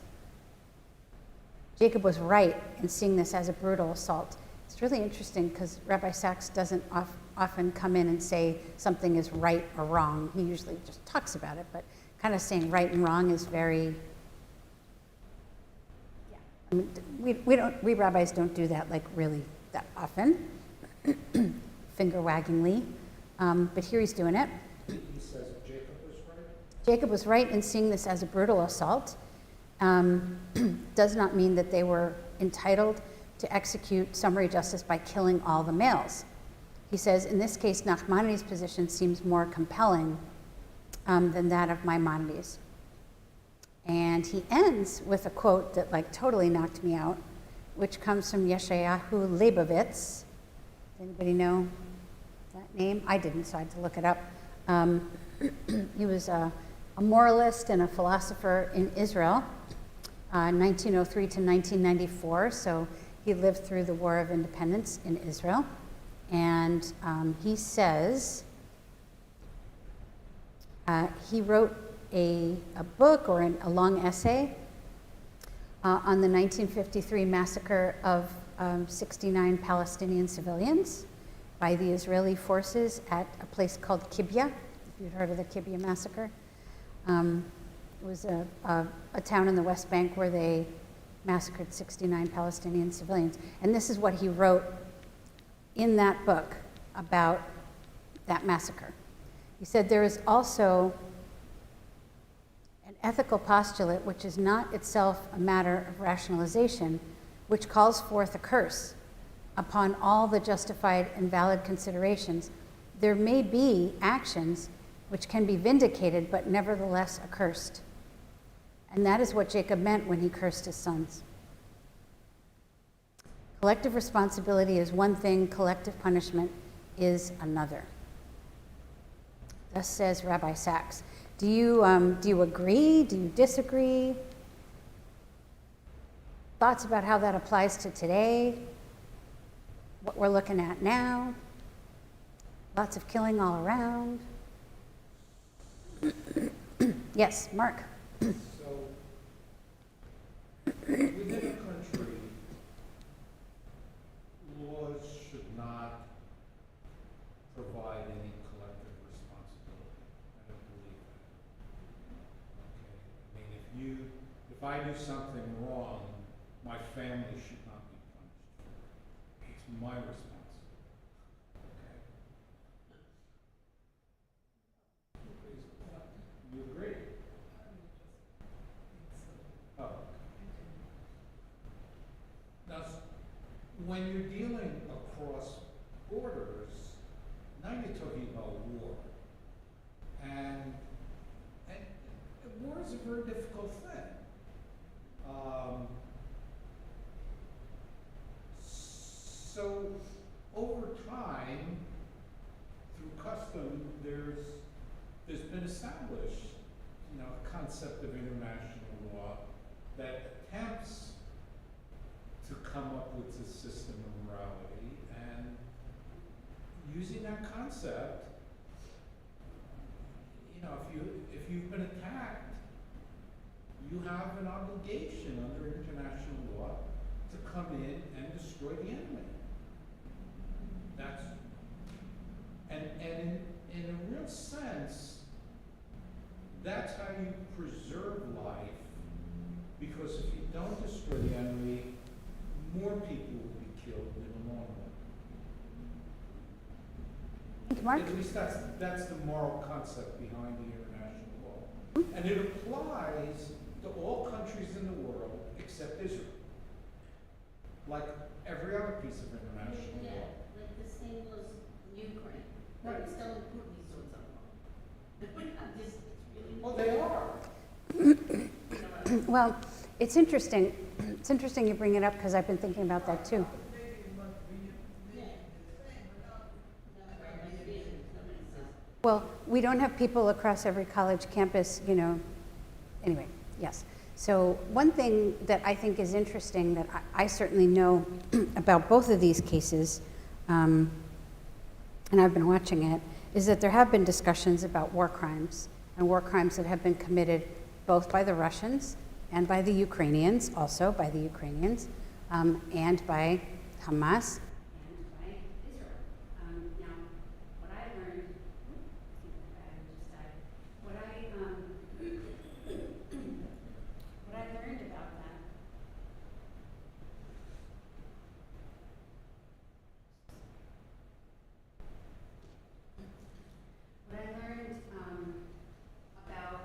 Jacob was right in seeing this as a brutal assault. It's really interesting because Rabbi Sachs doesn't often come in and say something is right or wrong. He usually just talks about it, but kind of saying right and wrong is very... I mean, we rabbis don't do that like really that often, finger waggingly, but here he's doing it. He says Jacob was right? Jacob was right in seeing this as a brutal assault. Does not mean that they were entitled to execute summary justice by killing all the males. He says, in this case, Nachmanides' position seems more compelling than that of Maimonides. And he ends with a quote that like totally knocked me out, which comes from Yeshayahu Leibovitz. Anybody know that name? I didn't, so I had to look it up. He was a moralist and a philosopher in Israel, 1903 to 1994. So he lived through the War of Independence in Israel. And he says, he wrote a book or a long essay on the 1953 massacre of 69 Palestinian civilians by the Israeli forces at a place called Kibbya, if you've heard of the Kibbya massacre. It was a town in the West Bank where they massacred 69 Palestinian civilians. And this is what he wrote in that book about that massacre. He said, there is also an ethical postulate which is not itself a matter of rationalization, which calls forth a curse upon all the justified and valid considerations. There may be actions which can be vindicated but nevertheless accursed. And that is what Jacob meant when he cursed his sons. Collective responsibility is one thing, collective punishment is another. Thus says Rabbi Sachs. Do you agree? Do you disagree? Thoughts about how that applies to today? What we're looking at now? Lots of killing all around. Yes, Mark. So, within a country, laws should not provide any collective responsibility. I don't believe that. Okay? I mean, if I do something wrong, my family should not be punished for it. It's my responsibility. Okay? You agree? Oh. Now, when you're dealing across borders, now you're talking about war. And war is a very difficult thing. So over time, through custom, there's been established, a concept of international law that attempts to come up with a system of morality, and using that concept, if you've been attacked, you have an obligation under international law to come in and destroy the enemy. And in a real sense, that's how you preserve life, because if you don't destroy the enemy, more people will be killed in the long run. Mark? At least that's the moral concept behind the international law. And it applies to all countries in the world except Israel. Like every other piece of international Yeah, law. like the same was Ukraine. Right. Nobody's telling Putin he's doing something wrong. It's really. Well, they are. Well, it's interesting. It's interesting you bring it up because I've been thinking about that too. Well, we don't have people across every college campus, you know. Anyway, yes. So one thing that I think is interesting that I certainly know about both of these cases, and I've been watching it, is that there have been discussions about war crimes and war crimes that have been committed both by the Russians and by the Ukrainians, also by the Ukrainians, and by Hamas. And by Israel. Now, what I learned, what I learned about that. What I learned about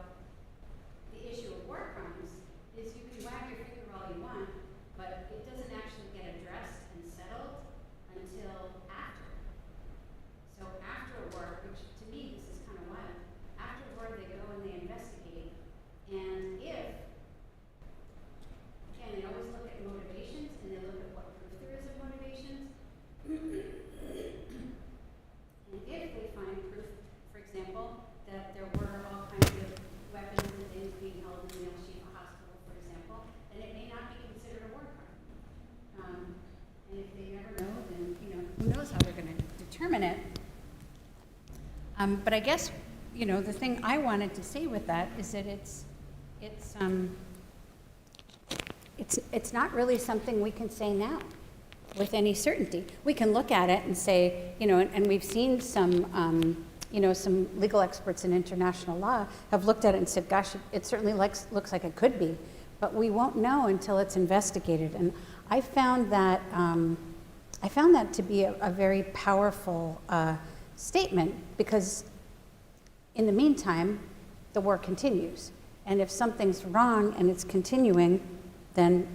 the issue of war crimes is you can wag your finger all you want, but it doesn't actually get addressed and settled until after. So after a war, which to me this is kind of wild, after a war they go and they investigate, and if, again, they always look at motivations and they look at what proof there is of motivations. And if they find proof, for example, that there were all kinds of weapons and things being held in the Al-Shifa hospital, for example, then it may not be considered a war crime. And if they never know, then, you know, who knows how they're going to determine it. But I guess, you know, the thing I wanted to say with that is that it's not really something we can say now with any certainty. We can look at it and say, you know, and we've seen some, you know, some legal experts in international law have looked at it and said, gosh, it certainly looks like it could be, but we won't know until it's investigated. And I found that to be a very powerful statement, because in the meantime, the war continues. And if something's wrong and it's continuing, then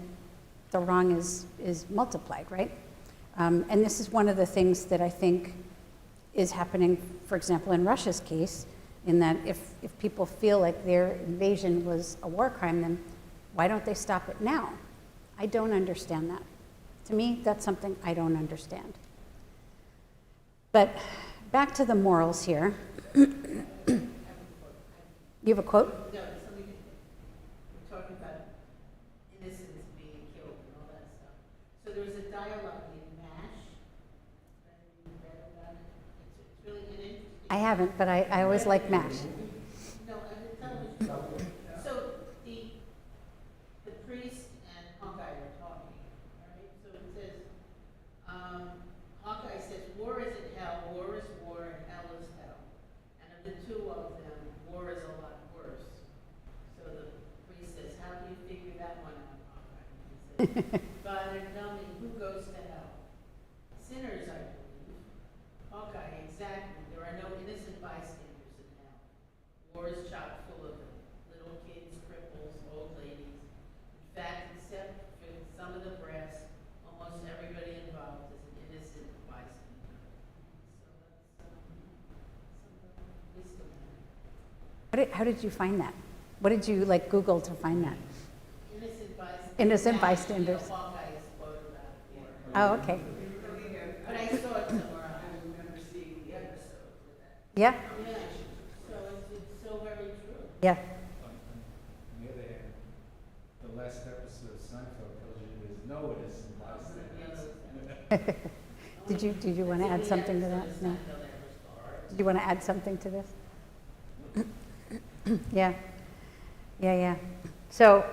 the wrong is multiplied, right? And this is one of the things that I think is happening, for example, in Russia's case, in that if people feel like their invasion was a war crime, then why don't they stop it now? I don't understand that. To me, that's something I don't understand. But back to the morals here. You have a quote? No, something, we're talking about innocents being killed and all that stuff. So there was a dialogue in MASH, and you read about it. It's really an interesting. I haven't, but I always like MASH. No, on the television. So the priest and Hawkeye are talking, all right? So it says, Hawkeye says, war isn't hell, war is war, and hell is hell. And of the two of them, war is a lot worse. So the priest says, how do you figure that one out, Hawkeye? He says, Father, tell me, who goes to hell? Sinners, I believe. Hawkeye, exactly. There are no innocent bystanders in hell. War is chock full of them. Little kids, cripples, old ladies. In fact, except for some of the brass, almost everybody involved is an innocent bystander. So that's some wisdom there. How did you find that? What did you Google to find that? Innocent bystanders. Innocent bystanders. Hawkeye is quoted about it. Oh, okay. But I saw it somewhere else. I remember seeing the episode with that. Yeah, Yeah, so it's so very true. yeah. On the other hand, the last episode of Seinfeld tells you there's no innocent bystanders. Did you want to add something to that? No. Did you want to add something to this? Yeah. So,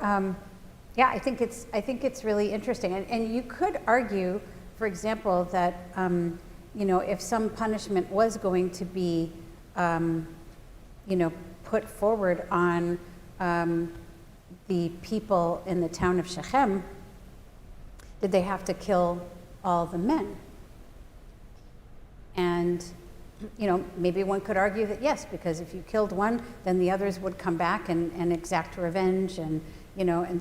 yeah, I think it's really interesting, and you could argue, for example, that you know, if some punishment was going to be, you know, put forward on the people in the town of Shechem, did they have to kill all the men? And maybe one could argue that yes, because if you killed one, then the others would come back and exact revenge, and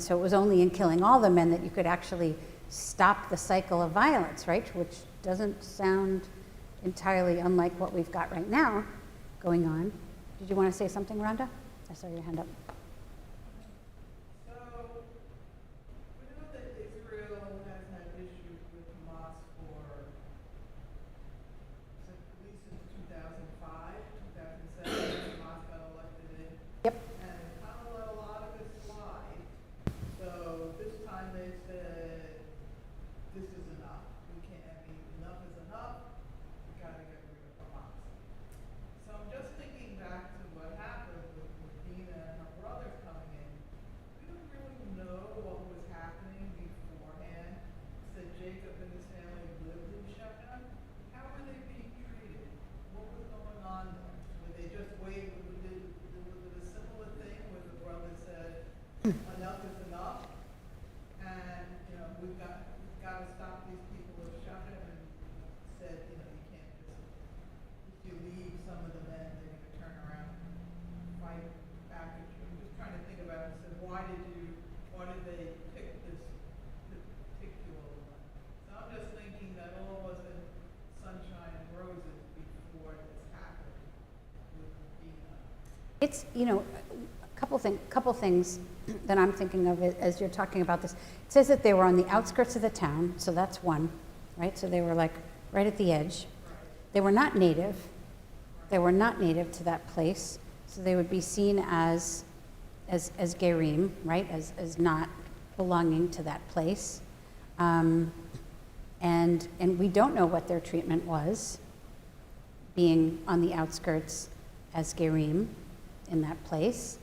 so it was only in killing all the men that you could actually stop the cycle of violence, right? Which doesn't sound entirely unlike what we've got right now going on. Did you want to say something, Rhonda? I saw your hand up. So, we know that Israel has had issues with Hamas for, at least since 2005, 2007, Hamas got elected in. Yep. And it kind of let a lot of it slide. So this time they said, this is enough. We can't, enough is enough. We gotta get rid of Hamas. So I'm just thinking back to what happened with Dina and her brothers coming in. We don't really know what was happening beforehand. Said Jacob and his family lived in Shechem. How were they being treated? What was going on there? Were they just waiting? Was it a similar thing where the brother said, enough is enough? And, we've got to stop these people of Shechem, and said, you can't just, if you leave some of the men, they're going to turn around and fight back at you. I'm just trying to think about it. I said, why did they pick this particular one? So I'm just thinking that all wasn't sunshine and roses before this happened with Dina. It's, a couple things that I'm thinking of as you're talking about this. It says that they were on the outskirts of the town, so that's one, right? So they were like right at the edge. They were not native. They were not native to that place, so they would be seen as gerim, right? As not belonging to that place. And we don't know what their treatment was, being on the outskirts as gerim in that place.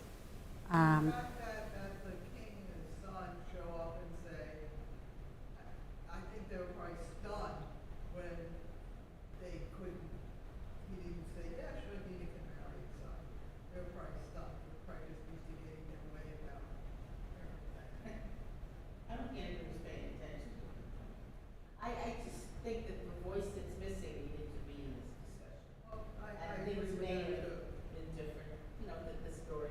The fact that the king and his son show up and say, I think they were probably stunned when they couldn't, he didn't say, yeah, sure, Dina can marry his son. They were probably stunned. They were probably just used to getting their way about everything. I don't think anybody was paying attention to it. I just think that the voice that's missing needed to be in this discussion. Well, I And agree things with may that have too. been different, the story.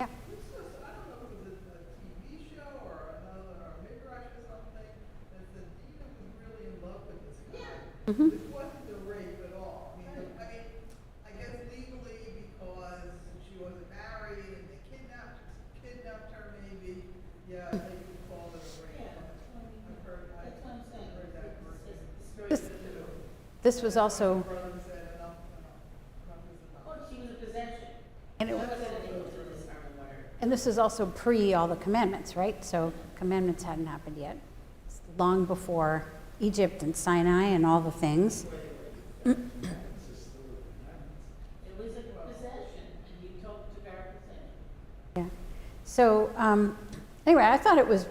Yeah. I don't know if it was a TV show or a Midrash or something, that said Dina was really in love with this guy. Yeah. Mhm. This wasn't a rape at all. I guess legally because she wasn't married and they kidnapped her maybe, yeah, they could call it a rape. Yeah, I've heard, that's what I'm saying. heard that version. The story This- of the- This was also, Her brother said enough is enough. Well, she was a possession. and, That wasn't able to discern what her. and this is also pre all the commandments, right? So commandments hadn't happened yet. It's long before Egypt and Sinai and all the things. It was a possession, and you took our possession. Yeah. So anyway, I thought it was,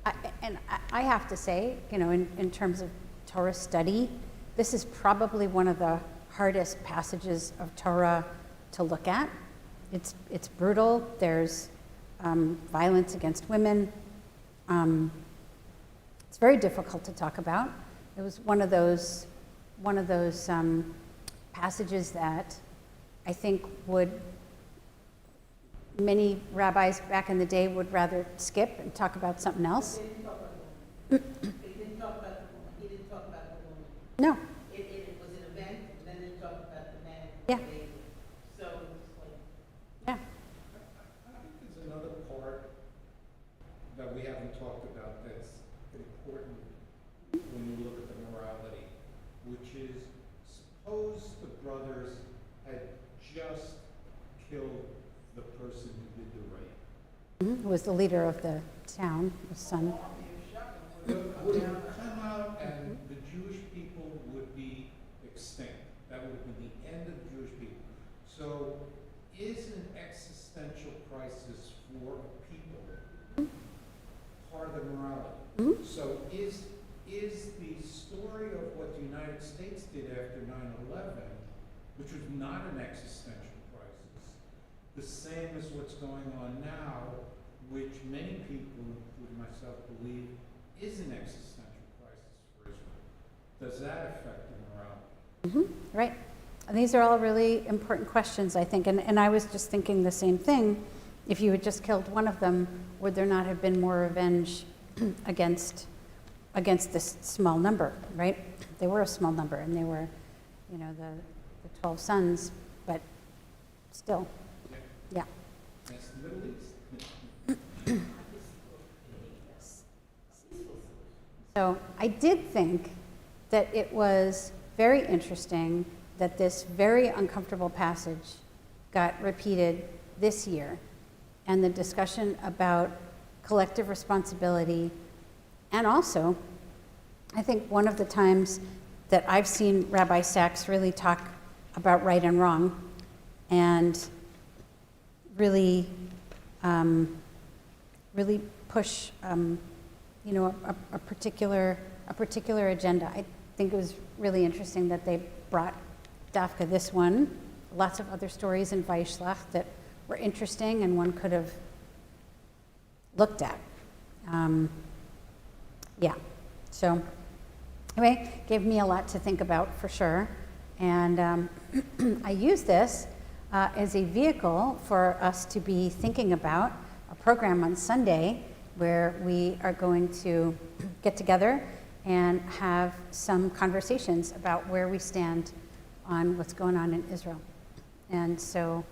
I have to say, in terms of Torah study, this is probably one of the hardest passages of Torah to look at. It's brutal. There's violence against women. It's very difficult to talk about. It was one of those passages that I think many rabbis back in the day would rather skip and talk about something else. They didn't talk about the woman. They didn't talk about the woman. He didn't talk about the woman. No. It was an event, and then they talked about the man. Yeah. So it was like, Yeah. I think there's another part that we haven't talked about that's important when you look at the morality, which is suppose the brothers had just killed the person who did the rape. Who was the leader of the town, the son. Would have come out and the Jewish people would be extinct. That would have been the end of Jewish people. So is an existential crisis for a people part of the morality? Mhm. So is the story of what the United States did after 9/11, which was not an existential crisis, the same as what's going on now, which many people, including myself, believe is an existential crisis for Israel? Does that affect the morality? Right. And these are all really important questions, I think. And I was just thinking the same thing. If you had just killed one of them, would there not have been more revenge against this small number, right? They were a small number, and they were, the 12 sons, but still, yeah. That's the Middle East. So I did think that it was very interesting that this very uncomfortable passage got repeated this year, and the discussion about collective responsibility, and also, I think one of the times that I've seen Rabbi Sachs really talk about right and wrong, and really, really push, a particular agenda. I think it was really interesting that they brought Dafka this one, lots of other stories in Vaishlach that were interesting and one could have looked at. Yeah, so anyway, gave me a lot to think about for sure. And I use this as a vehicle for us to be thinking about a program on Sunday where we are going to get together and have some conversations about where we stand on what's going on in Israel. And so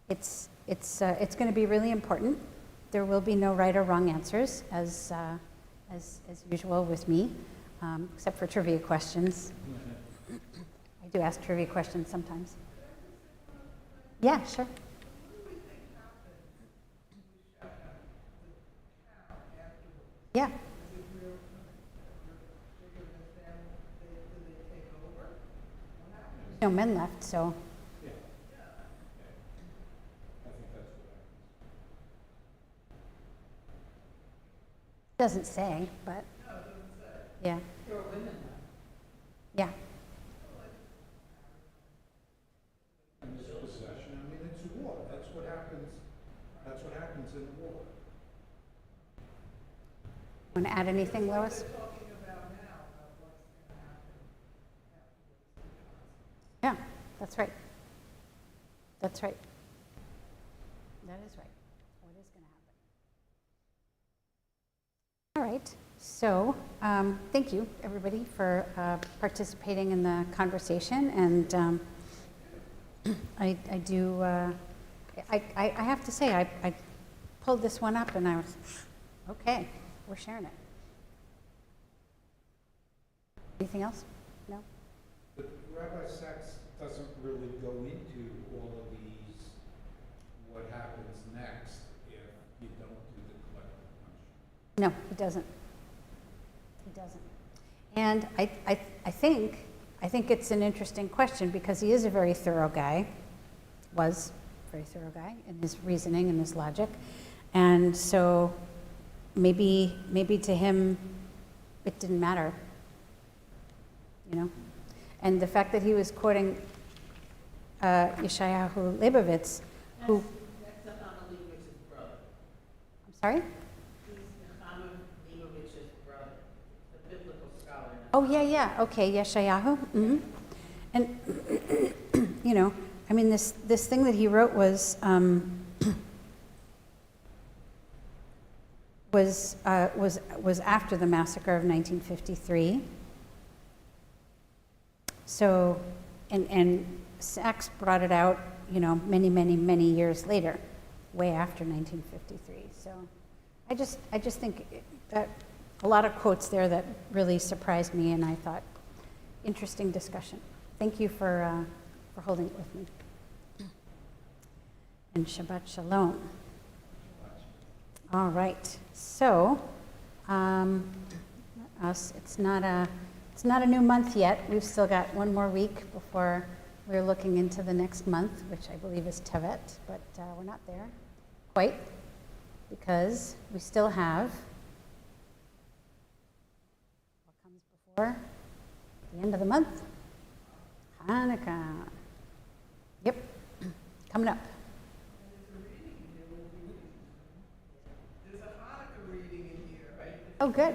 it's going to be really important. There will be no right or wrong answers, as usual with me, except for trivia questions. I do ask trivia questions sometimes. Yeah, sure. Yeah. No men left, so. Yeah. I think that's what happens. Doesn't say, but. Yeah. There were women though. Yeah. And this possession, I mean, it's war. That's what happens. That's what happens in war. Want to add anything, Lois? They're talking about now, about what's going to happen afterwards. Yeah, that's right. That's right. That is right. What is going to happen? All right. So thank you, everybody, for participating in the conversation. And I do, I have to say, I pulled this one up and I was, okay, we're sharing it. Anything else? No? But Rabbi Sachs doesn't really go into all of these, what happens next if you don't do the collective punishment. No, he doesn't. He doesn't. And I think it's an interesting question because he is a very thorough guy, was a very thorough guy in his reasoning and his logic. And so maybe to him it didn't matter, And the fact that he was quoting Yeshayahu Leibovitz, who... That's Nechama Leibovitz's brother. I'm sorry? He's Nechama Leibovitz's brother, the biblical scholar. Oh, yeah, okay, Yeshayahu. Mm-hmm. And, I mean, this thing that he wrote was after the massacre of 1953. So, and Sachs brought it out, many years later, way after 1953. So, I just think that a lot of quotes there that really surprised me, and I thought, interesting discussion. Thank you for holding it with me. And Shabbat Shalom. All right. So, it's not a new month yet. We've still got one more week before we're looking into the next month, which I believe is Tevet, but we're not there quite because we still have what comes before the end of the month, Hanukkah. Yep, coming up. There's a Hanukkah reading in here, right? Oh, good.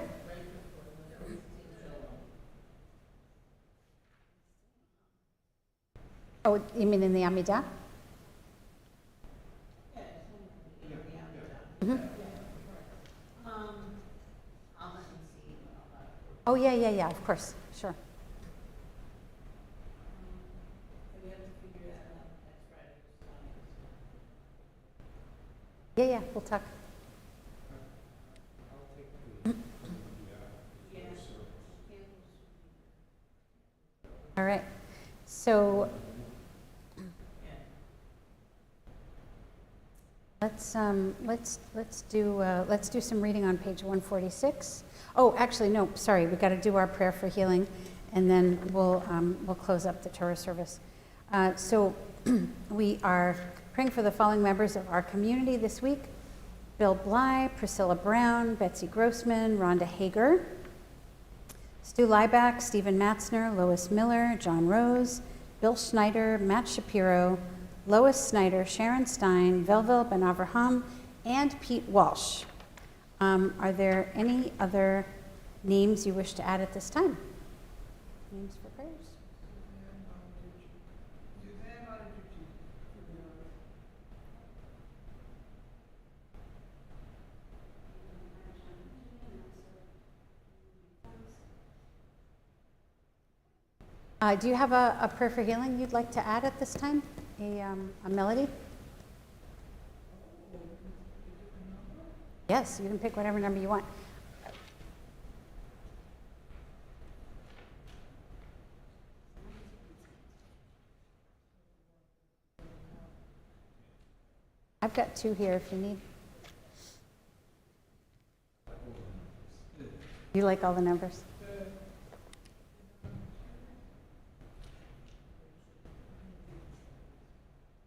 Oh, you mean in the Amidah? Yeah, it's in the Mhm. I'll let you see. Oh, yeah, of course, sure. We have to figure that out next Friday. Yeah, we'll talk. I'll take the Yeah. service. All right. So let's do some reading on page 146. Oh, actually, no, sorry, we got to do our prayer for healing, and then we'll close up the Torah service. So we are praying for the following members of our community this week: Bill Bly, Priscilla Brown, Betsy Grossman, Rhonda Hager, Stu Lieback, Stephen Matzner, Lois Miller, John Rose, Bill Schneider, Matt Shapiro, Lois Snyder, Sharon Stein, Velvel Ben Avraham, and Pete Walsh. Are there any other names you wish to add at this time? Names for prayers? Suzanne Montecucci. Do you have a prayer for healing you'd like to add at this time? A melody? Yes, you can pick whatever number you want. I've got two here if you need. You like all the numbers?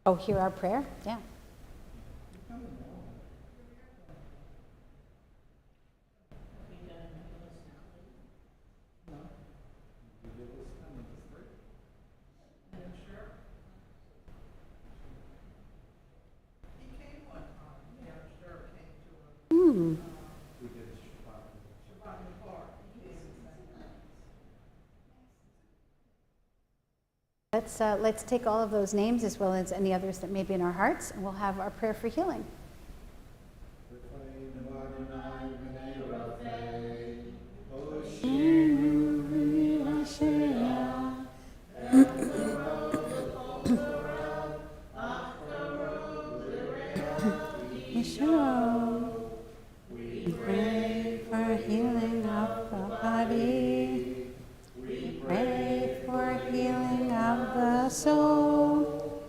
Oh, hear our prayer? Yeah. He came one time, yeah, sure, came to a, We did Shabbat. Shabbat in the park, he came and sang. Let's take all of those names as well as any others that may be in our hearts, and we'll have our prayer for healing. We pray for healing of the body. We pray for healing of the soul,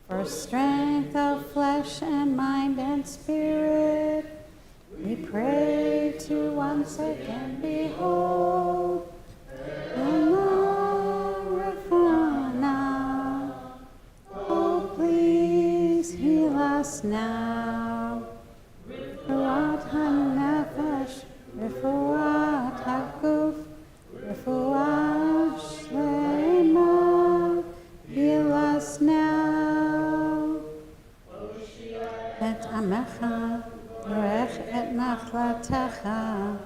for strength of flesh and mind and spirit. We pray to once again be whole. Oh, please heal us now. Refuat hanefesh, refuat haguf, refuat shlema. Heal us now. Et amecha, rech et nachlatecha,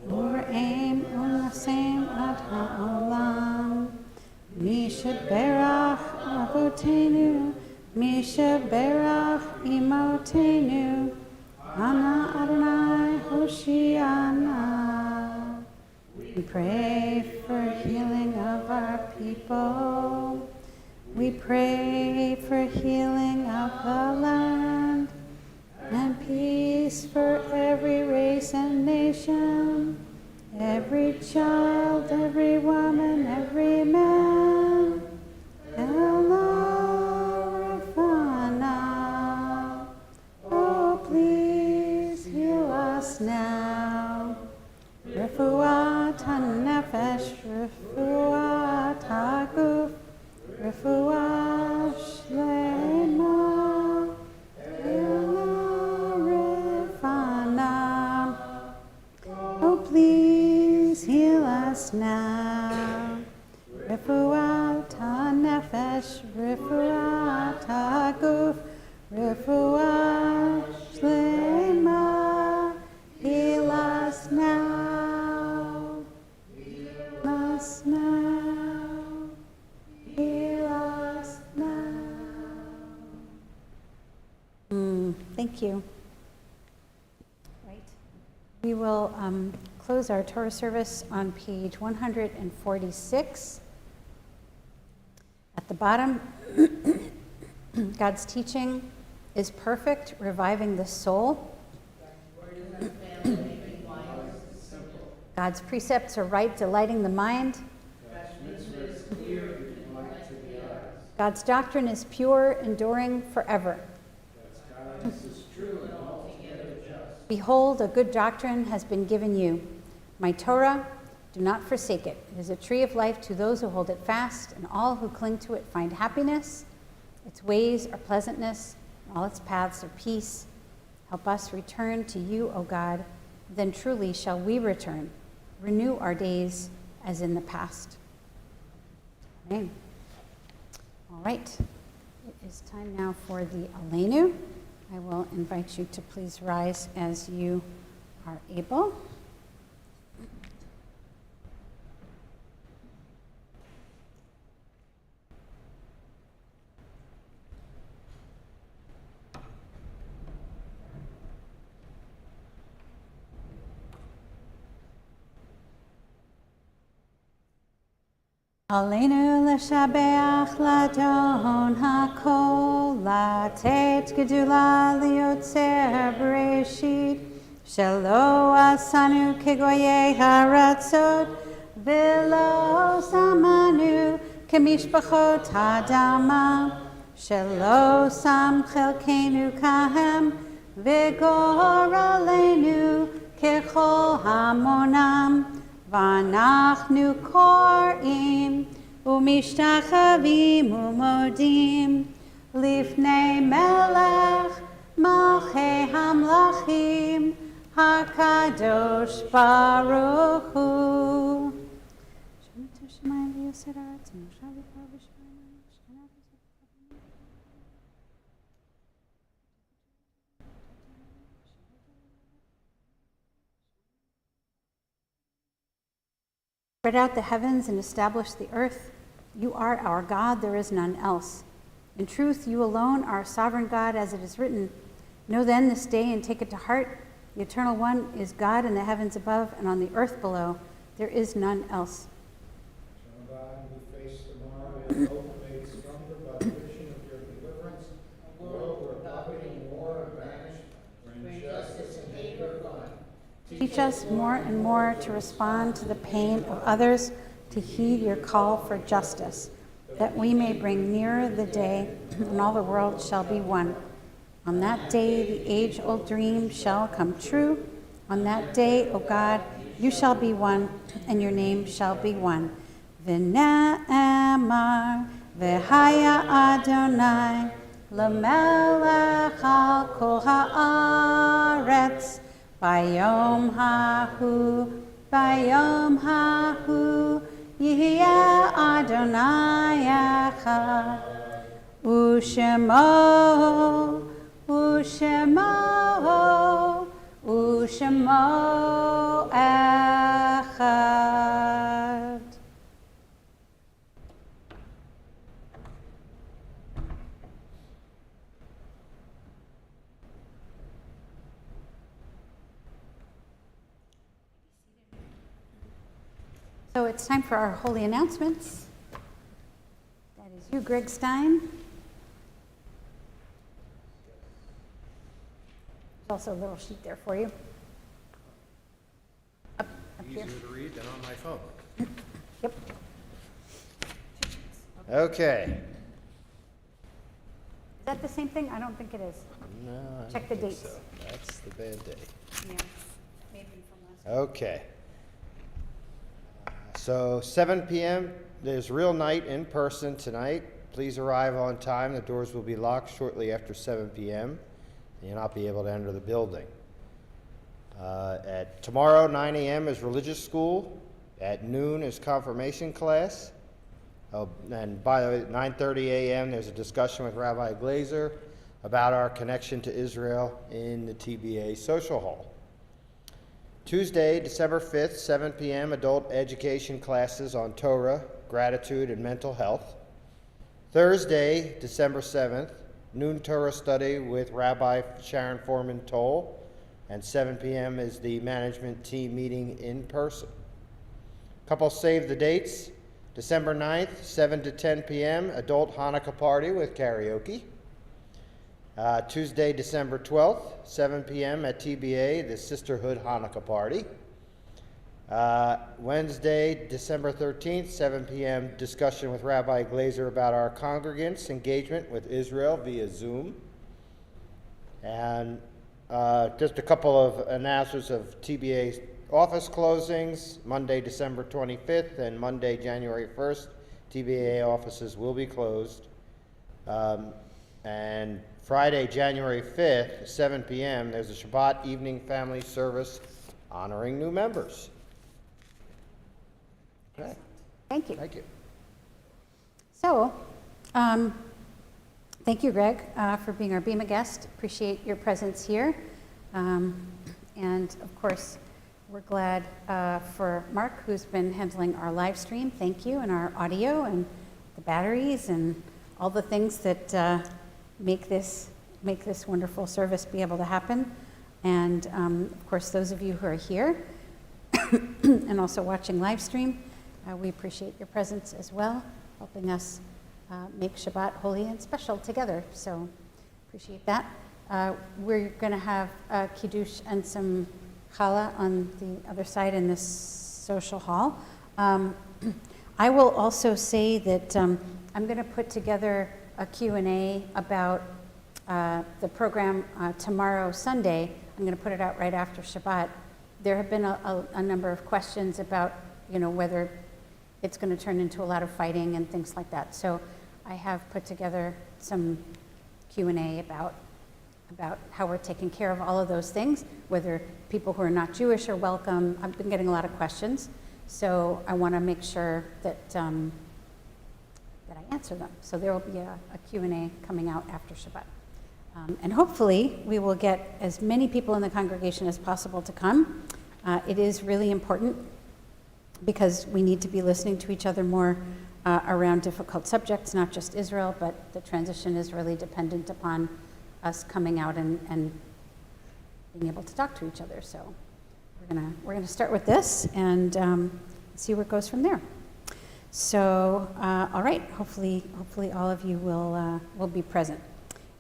ureim unasem ad ha'olam. Mishaberach avotenu, Mishaberach imotenu, Ana Adonai Hoshiana. We pray for healing of our people. We pray for healing of the land and peace for every race and nation, every child, every woman, every man. Ella Rafana. Oh, please heal us now. Refuat hanefesh, refuat haguf, refuat shlema. Ella Rafana. Oh, please heal us now. Refuat hanefesh, refuat haguf, refuat shlema. Heal us now. Heal us now. Heal us now. Thank you. Right. We will close our Torah service on page 146. At the bottom, God's teaching is perfect, reviving the soul. God's precepts are right, delighting the mind. God's doctrine is pure, enduring forever. Behold, a good doctrine has been given you. My Torah, do not forsake it. It is a tree of life to those who hold it fast, and all who cling to it find happiness. Its ways are pleasantness, and all its paths are peace. Help us return to you, O God. Then truly shall we return. Renew our days as in the past. Amen. All right. It is time now for the Aleinu. I will invite you to please rise as you are able. Aleinu l'shabeach l'adon hakol, לתת גדולה ליוצר בראשית, שלא עשנו כגויי הארצות, ולא שמנו כמשפחות האדמה, שלא שם חלקנו כהם, וגורלנו ככל המונם. ואנחנו קוראים ומשתחווים ומודים לפני מלך מלכי המלכים הקדוש ברוך הוא. שמעת שמיים ויוסר הארץ ומושב יקר בשמיים שכנה Spread out the heavens and establish the earth. You are our God, there is none else. In truth, you alone are sovereign God, as it is written. Know then this day and take it to heart. The Eternal One is God in the heavens above and on the earth below. There is none else. Turn God, who face tomorrow, is hope made stronger by the vision of your deliverance. A world where poverty and war are banished, where injustice and hate are gone. Teach us more and more to respond to the pain of others, to heed your call for justice, that we may bring nearer the day when all the world shall be one. On that day, the age-old dream shall come true. On that day, O God, you shall be one, and your name shall be one. V'ne'emar v'haya Adonai l'melech al kol ha'aretz. Bayom hahu, Yihya Adonai echad, Ushemo echad. So it's time for our holy announcements. That is you, Greg Stein. There's also a little sheet there for you. Up here. Easier to read than on my phone. Yep. Okay. Is that the same thing? I don't think it is. No, I Check don't the think dates. so. That's the bad day. Yeah. Maybe from last. Okay. So 7 p.m., there's real night in person tonight. Please arrive on time. The doors will be locked shortly after 7 p.m. and you'll not be able to enter the building. At tomorrow, 9 a.m. is religious school. At noon is confirmation class. Oh, and by the way, at 9:30 a.m. there's a discussion with Rabbi Glazer about our connection to Israel in the TBA Social Hall. Tuesday, December 5th, 7 p.m., adult education classes on Torah, gratitude, and mental health. Thursday, December 7th, noon Torah study with Rabbi Sharon Foreman Toll, and 7 p.m. is the management team meeting in person. Couple save the dates. December 9th, 7 to 10 p.m., adult Hanukkah party with karaoke. Tuesday, December 12th, 7 p.m. at TBA, the Sisterhood Hanukkah party. Wednesday, December 13th, 7 p.m., discussion with Rabbi Glazer about our congregants' engagement with Israel via Zoom. And just a couple of announcements of TBA's office closings. Monday, December 25th and Monday, January 1st, TBA offices will be closed. And Friday, January 5th, 7 p.m., there's a Shabbat evening family service honoring new members. Okay. Thank you. Thank you. So, thank you, Greg, for being our BEMA guest. Appreciate your presence here. And of course, we're glad for Mark, who's been handling our live stream. Thank you, and our audio and the batteries and all the things that make this wonderful service be able to happen. And of course, those of you who are here and also watching live stream, we appreciate your presence as well, helping us make Shabbat holy and special together. So appreciate that. We're going to have Kiddush and some challah on the other side in this social hall. I will also say that I'm going to put together a Q&A about the program tomorrow, Sunday. I'm going to put it out right after Shabbat. There have been a number of questions about, whether it's going to turn into a lot of fighting and things like that. So I have put together some Q&A about how we're taking care of all of those things, whether people who are not Jewish are welcome. I've been getting a lot of questions, so I want to make sure that I answer them. So there will be a Q&A coming out after Shabbat. And hopefully we will get as many people in the congregation as possible to come. It is really important because we need to be listening to each other more around difficult subjects, not just Israel, but the transition is really dependent upon us coming out and being able to talk to each other. So we're gonna start with this and see where it goes from there. So all right, hopefully all of you will be present.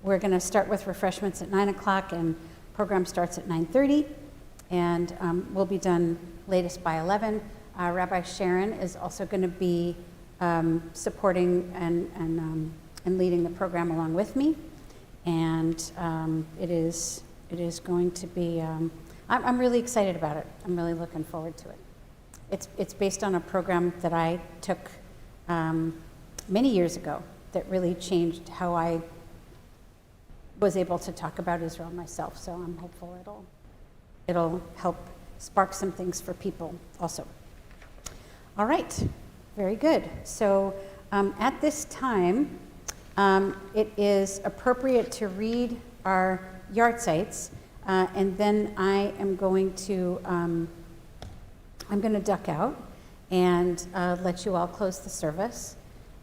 We're going to start with refreshments at 9 o'clock, and program starts at 9:30, and we'll be done latest by 11. Rabbi Sharon is also going to be supporting and leading the program along with me, and it is going to be. I'm really excited about it. I'm really looking forward to it. It's based on a program that I took many years ago that really changed how I was able to talk about Israel myself. So I'm hopeful it'll help spark some things for people also. All right, very good. So at this time, it is appropriate to read our yard sites, and then I am going to duck out and let you all close the service,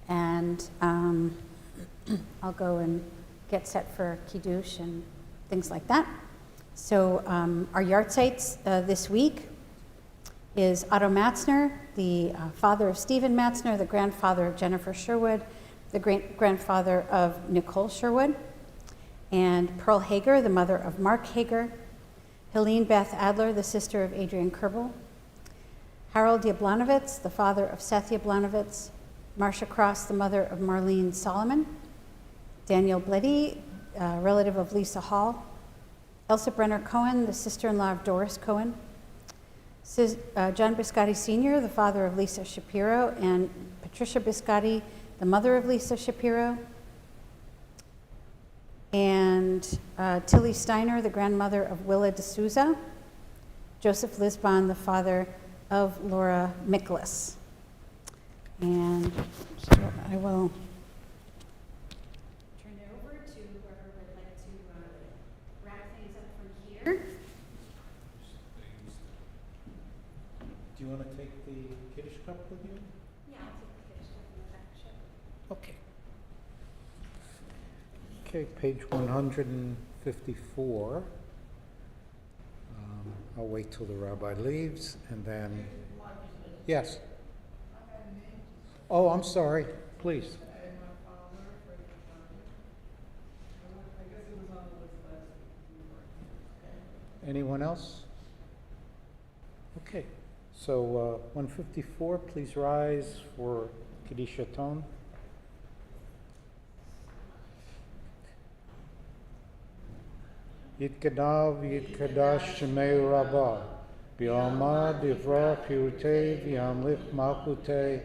and I'll go and get set for Kiddush and things like that. So our yard sites this week is Otto Matzner, the father of Stephen Matzner, the grandfather of Jennifer Sherwood, the great-grandfather of Nicole Sherwood, and Pearl Hager, the mother of Mark Hager, Helene Beth Adler, the sister of Adrian Kerbel, Harold Yablanovitz, the father of Seth Yablanovitz, Marcia Cross, the mother of Marlene Solomon, Daniel Bleddy, relative of Lisa Hall, Elsa Brenner Cohen, the sister-in-law of Doris Cohen, John Biscotti Sr., the father of Lisa Shapiro, and Patricia Biscotti, the mother of Lisa Shapiro, and Tilly Steiner, the grandmother of Willa D'Souza, Joseph Lisbon, the father of Laura Miklas. And so I will turn it over to whoever would like to wrap things up from here. Do you want to take the Kiddush cup with you? Yeah, I'll take the Kiddush cup in the back, sure. Okay. Okay, page 154. I'll wait till the rabbi leaves, and then, yes. Oh, I'm sorry, please. And my father, Fred County. I guess it was on the list last week. We weren't. Anyone else? Okay, so 154, please rise for Kedisha Tone. Yitkadav Yitkadash Shemei Rabbah B'Alma Divrah Pirutei V'Yamlich Malchutei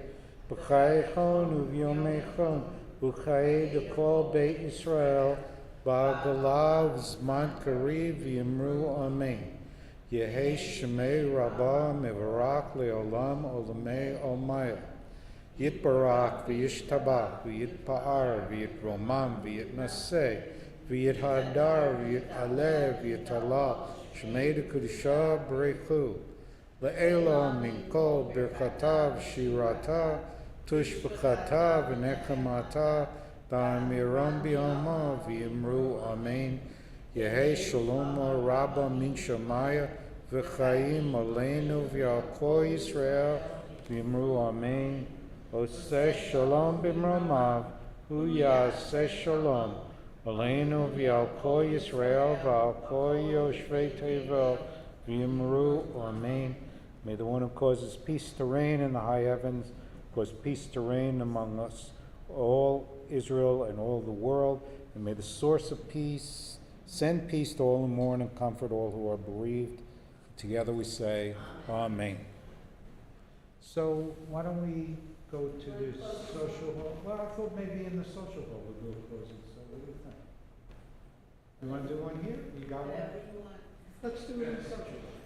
B'Chayechon U'Vyomechon U'Chaye D'Kol Beit Yisrael Ba'Galav Zman Kariv V'Yimru Amen Yehei Shemei Rabbah Mevarach Le'olam Olamei Olmaya Yitbarach V'Yishtabach V'Yitpa'ar V'Yitromam V'Yitnaseh V'Yithadar, V'Yit'aleh, V'Yit'alah, Shemei D'Kudusha B'Rechu, Le'ela Min Kol Birchatav Shirata, Tushbachata V'Nechamata, Ba'amiram B'Yoma V'Yimru Amen, Yehei Shalom Rabba Min Shamaya, V'Chaim Aleinu V'Yal Kol Yisrael, V'Yimru Amen, Oseh Shalom B'Mramav, Hu Yaseh Shalom, Aleinu v'al kol Yisrael v'al kol Yoshvei Tevel v'yimru Amen. May the one who causes peace to reign in the high heavens cause peace to reign among us, all Israel and all the world. And may the source of peace send peace to all who mourn and comfort all who are bereaved. Together we say, Amen. So why don't we go to the social hall? Well, I thought maybe in the social hall we'd go closing. So what do you think? You want to do one here? You got one? Let's do it in the social hall.